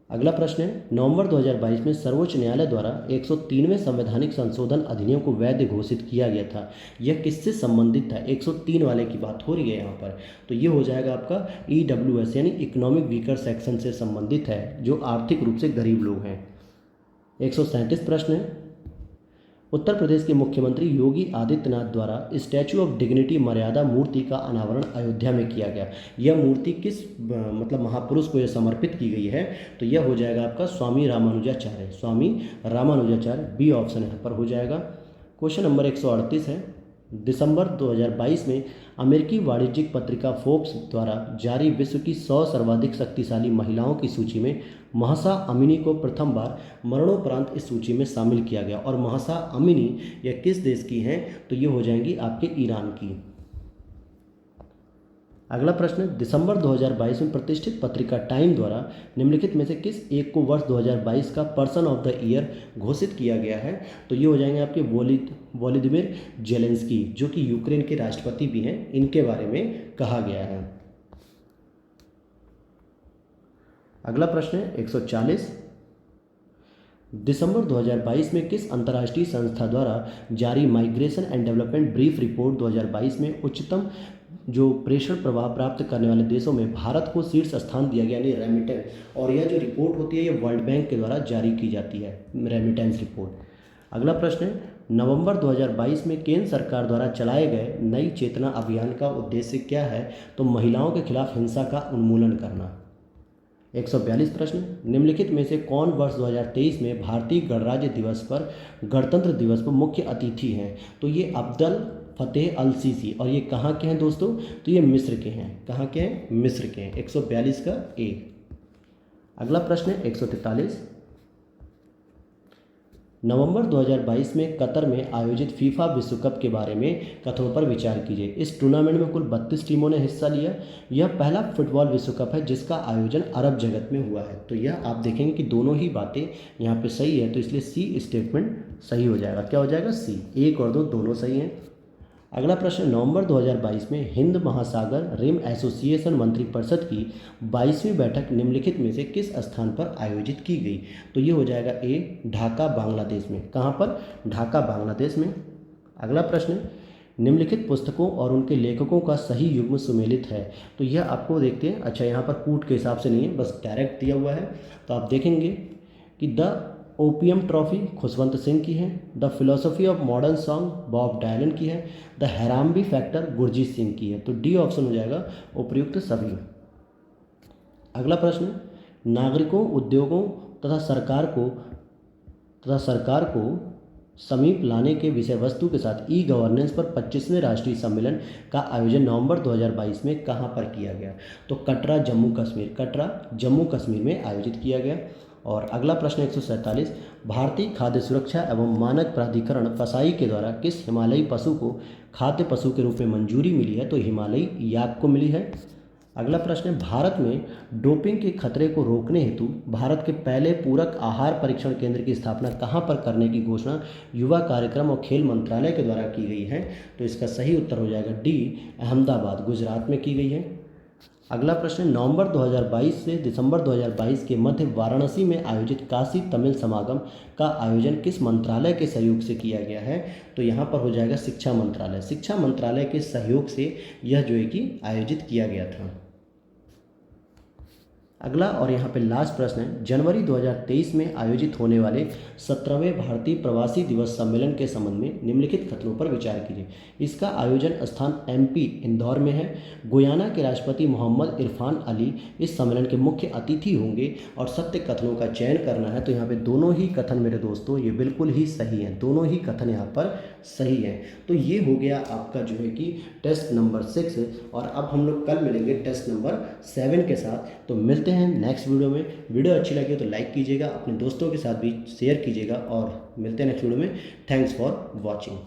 अगला प्रश्न है, नवंबर 2022 में सर्वोच्च न्यायालय द्वारा 103वें संवैधानिक संशोधन अधिनियम को वैध घोषित किया गया था। यह किससे संबंधित था? 103 वाले की बात हो रही है यहाँ पर। तो ये हो जाएगा आपका EWS यानी इकोनॉमिक वीकर सेक्शन से संबंधित है, जो आर्थिक रूप से गरीब लोग हैं। 137 प्रश्न है, उत्तर प्रदेश के मुख्यमंत्री योगी आदित्यनाथ द्वारा स्टैचू ऑफ डिग्निटी मर्यादा मूर्ति का अनावरण अयोध्या में किया गया। यह मूर्ति किस मतलब महापुरुष को यह समर्पित की गई है? तो यह हो जाएगा आपका स्वामी रामानुजाचार्य, स्वामी रामानुजाचार्य, बी ऑप्शन यहाँ पर हो जाएगा। क्वेश्चन नंबर 138 है, दिसंबर 2022 में अमेरिकी वाणिज्यिक पत्रिका फोर्ब्स द्वारा जारी विश्व की 100 सर्वाधिक शक्तिशाली महिलाओं की सूची में महसा अमीनी को प्रथम बार मरणोपरांत इस सूची में शामिल किया गया। और महसा अमीनी यह किस देश की हैं? तो ये हो जाएंगी आपके ईरान की। अगला प्रश्न, दिसंबर 2022 में प्रतिष्ठित पत्रिका टाइम द्वारा निम्नलिखित में से किस एक को वर्ष 2022 का पर्सन ऑफ द ईयर घोषित किया गया है? तो ये हो जाएंगे आपके वोलोदिमीर जेलेंस्की, जो कि यूक्रेन के राष्ट्रपति भी हैं, इनके बारे में कहा गया है। अगला प्रश्न है 140, दिसंबर 2022 में किस अंतर्राष्ट्रीय संस्था द्वारा जारी migration and development brief report 2022 में उच्चतम जो प्रेषण प्रवाह प्राप्त करने वाले देशों में भारत को शीर्ष स्थान दिया गया, यानी रेमिटेंस? और यह जो रिपोर्ट होती है ये वर्ल्ड बैंक के द्वारा जारी की जाती है, रेमिटेंस रिपोर्ट। अगला प्रश्न है, नवंबर 2022 में केंद्र सरकार द्वारा चलाए गए नई चेतना अभियान का उद्देश्य क्या है? तो महिलाओं के खिलाफ हिंसा का उन्मूलन करना। 142 प्रश्न, निम्नलिखित में से कौन वर्ष 2023 में भारतीय गणराज्य दिवस पर गणतंत्र दिवस पर मुख्य अतिथि हैं? तो ये अब्दुल फतेह अल सीसी, और ये कहाँ के हैं दोस्तों? तो ये मिस्र के हैं। कहाँ के हैं? मिस्र के हैं। 142 का ए। अगला प्रश्न है 143, नवंबर 2022 में कतर में आयोजित फीफा विश्व कप के बारे में कथनों पर विचार कीजिए। इस टूर्नामेंट में कुल 32 टीमों ने हिस्सा लिया। यह पहला फुटबॉल विश्व कप है जिसका आयोजन अरब जगत में हुआ है। तो यह आप देखेंगे कि दोनों ही बातें यहाँ पे सही है, तो इसलिए सी स्टेटमेंट सही हो जाएगा। क्या हो जाएगा? सी। 1 और 2 दोनों सही हैं। अगला प्रश्न, नवंबर 2022 में हिंद महासागर रिम एसोसिएशन मंत्रिपरिषद की 22वीं बैठक निम्नलिखित में से किस स्थान पर आयोजित की गई? तो ये हो जाएगा ए, ढाका बांग्लादेश में। कहाँ पर? ढाका बांग्लादेश में। अगला प्रश्न, निम्नलिखित पुस्तकों और उनके लेखकों का सही युग्म सुमेलित है। तो यह आपको देखते हैं, अच्छा यहाँ पर कूट के हिसाब से नहीं है, बस डायरेक्ट दिया हुआ है। तो आप देखेंगे कि the opium trophy Khushwant Singh की है, the philosophy of modern song Bob Dylan की है, द हैराम्बी फैक्टर गुरजीत सिंह की है। तो डी ऑप्शन हो जाएगा उपयुक्त सभी। अगला प्रश्न, नागरिकों, उद्योगों तथा सरकार को समीप लाने के विषय वस्तु के साथ ई गवर्नेंस पर 25वें राष्ट्रीय सम्मेलन का आयोजन नवंबर 2022 में कहाँ पर किया गया? तो कटरा जम्मू कश्मीर में आयोजित किया गया। और अगला प्रश्न 147, भारतीय खाद्य सुरक्षा एवं मानक प्राधिकरण फसाई के द्वारा किस हिमालयी पशु को खाद्य पशु के रूप में मंजूरी मिली है? तो हिमालयी याक को मिली है। अगला प्रश्न है, भारत में डोपिंग के खतरे को रोकने हेतु भारत के पहले पूरक आहार परीक्षण केंद्र की स्थापना कहाँ पर करने की घोषणा युवा कार्यक्रम और खेल मंत्रालय के द्वारा की गई है? तो इसका सही उत्तर हो जाएगा डी, अहमदाबाद, गुजरात में की गई है। अगला प्रश्न, नवंबर 2022 से दिसंबर 2022 के मध्य वाराणसी में आयोजित काशी तमिल समागम का आयोजन किस मंत्रालय के सहयोग से किया गया है? तो यहाँ पर हो जाएगा शिक्षा मंत्रालय। शिक्षा मंत्रालय के सहयोग से यह जो है कि आयोजित किया गया था। अगला और यहाँ पे लास्ट प्रश्न है, जनवरी 2023 में आयोजित होने वाले 17वें भारतीय प्रवासी दिवस सम्मेलन के संबंध में निम्नलिखित कथनों पर विचार कीजिए। इसका आयोजन स्थान एमपी इंदौर में है। गुयाना के राष्ट्रपति मोहम्मद इरफान अली इस सम्मेलन के मुख्य अतिथि होंगे और सत्य कथनों का चयन करना है। तो यहाँ पे दोनों ही कथन मेरे दोस्तों ये बिल्कुल ही सही हैं, दोनों ही कथन यहाँ पर सही है। तो ये हो गया आपका जो है कि टेस्ट नंबर 6 और अब हम लोग कल मिलेंगे टेस्ट नंबर 7 के साथ। तो मिलते हैं नेक्स्ट वीडियो में। वीडियो अच्छी लगी तो लाइक कीजिएगा, अपने दोस्तों के साथ भी शेयर कीजिएगा और मिलते हैं नेक्स्ट वीडियो में। Thanks for watching.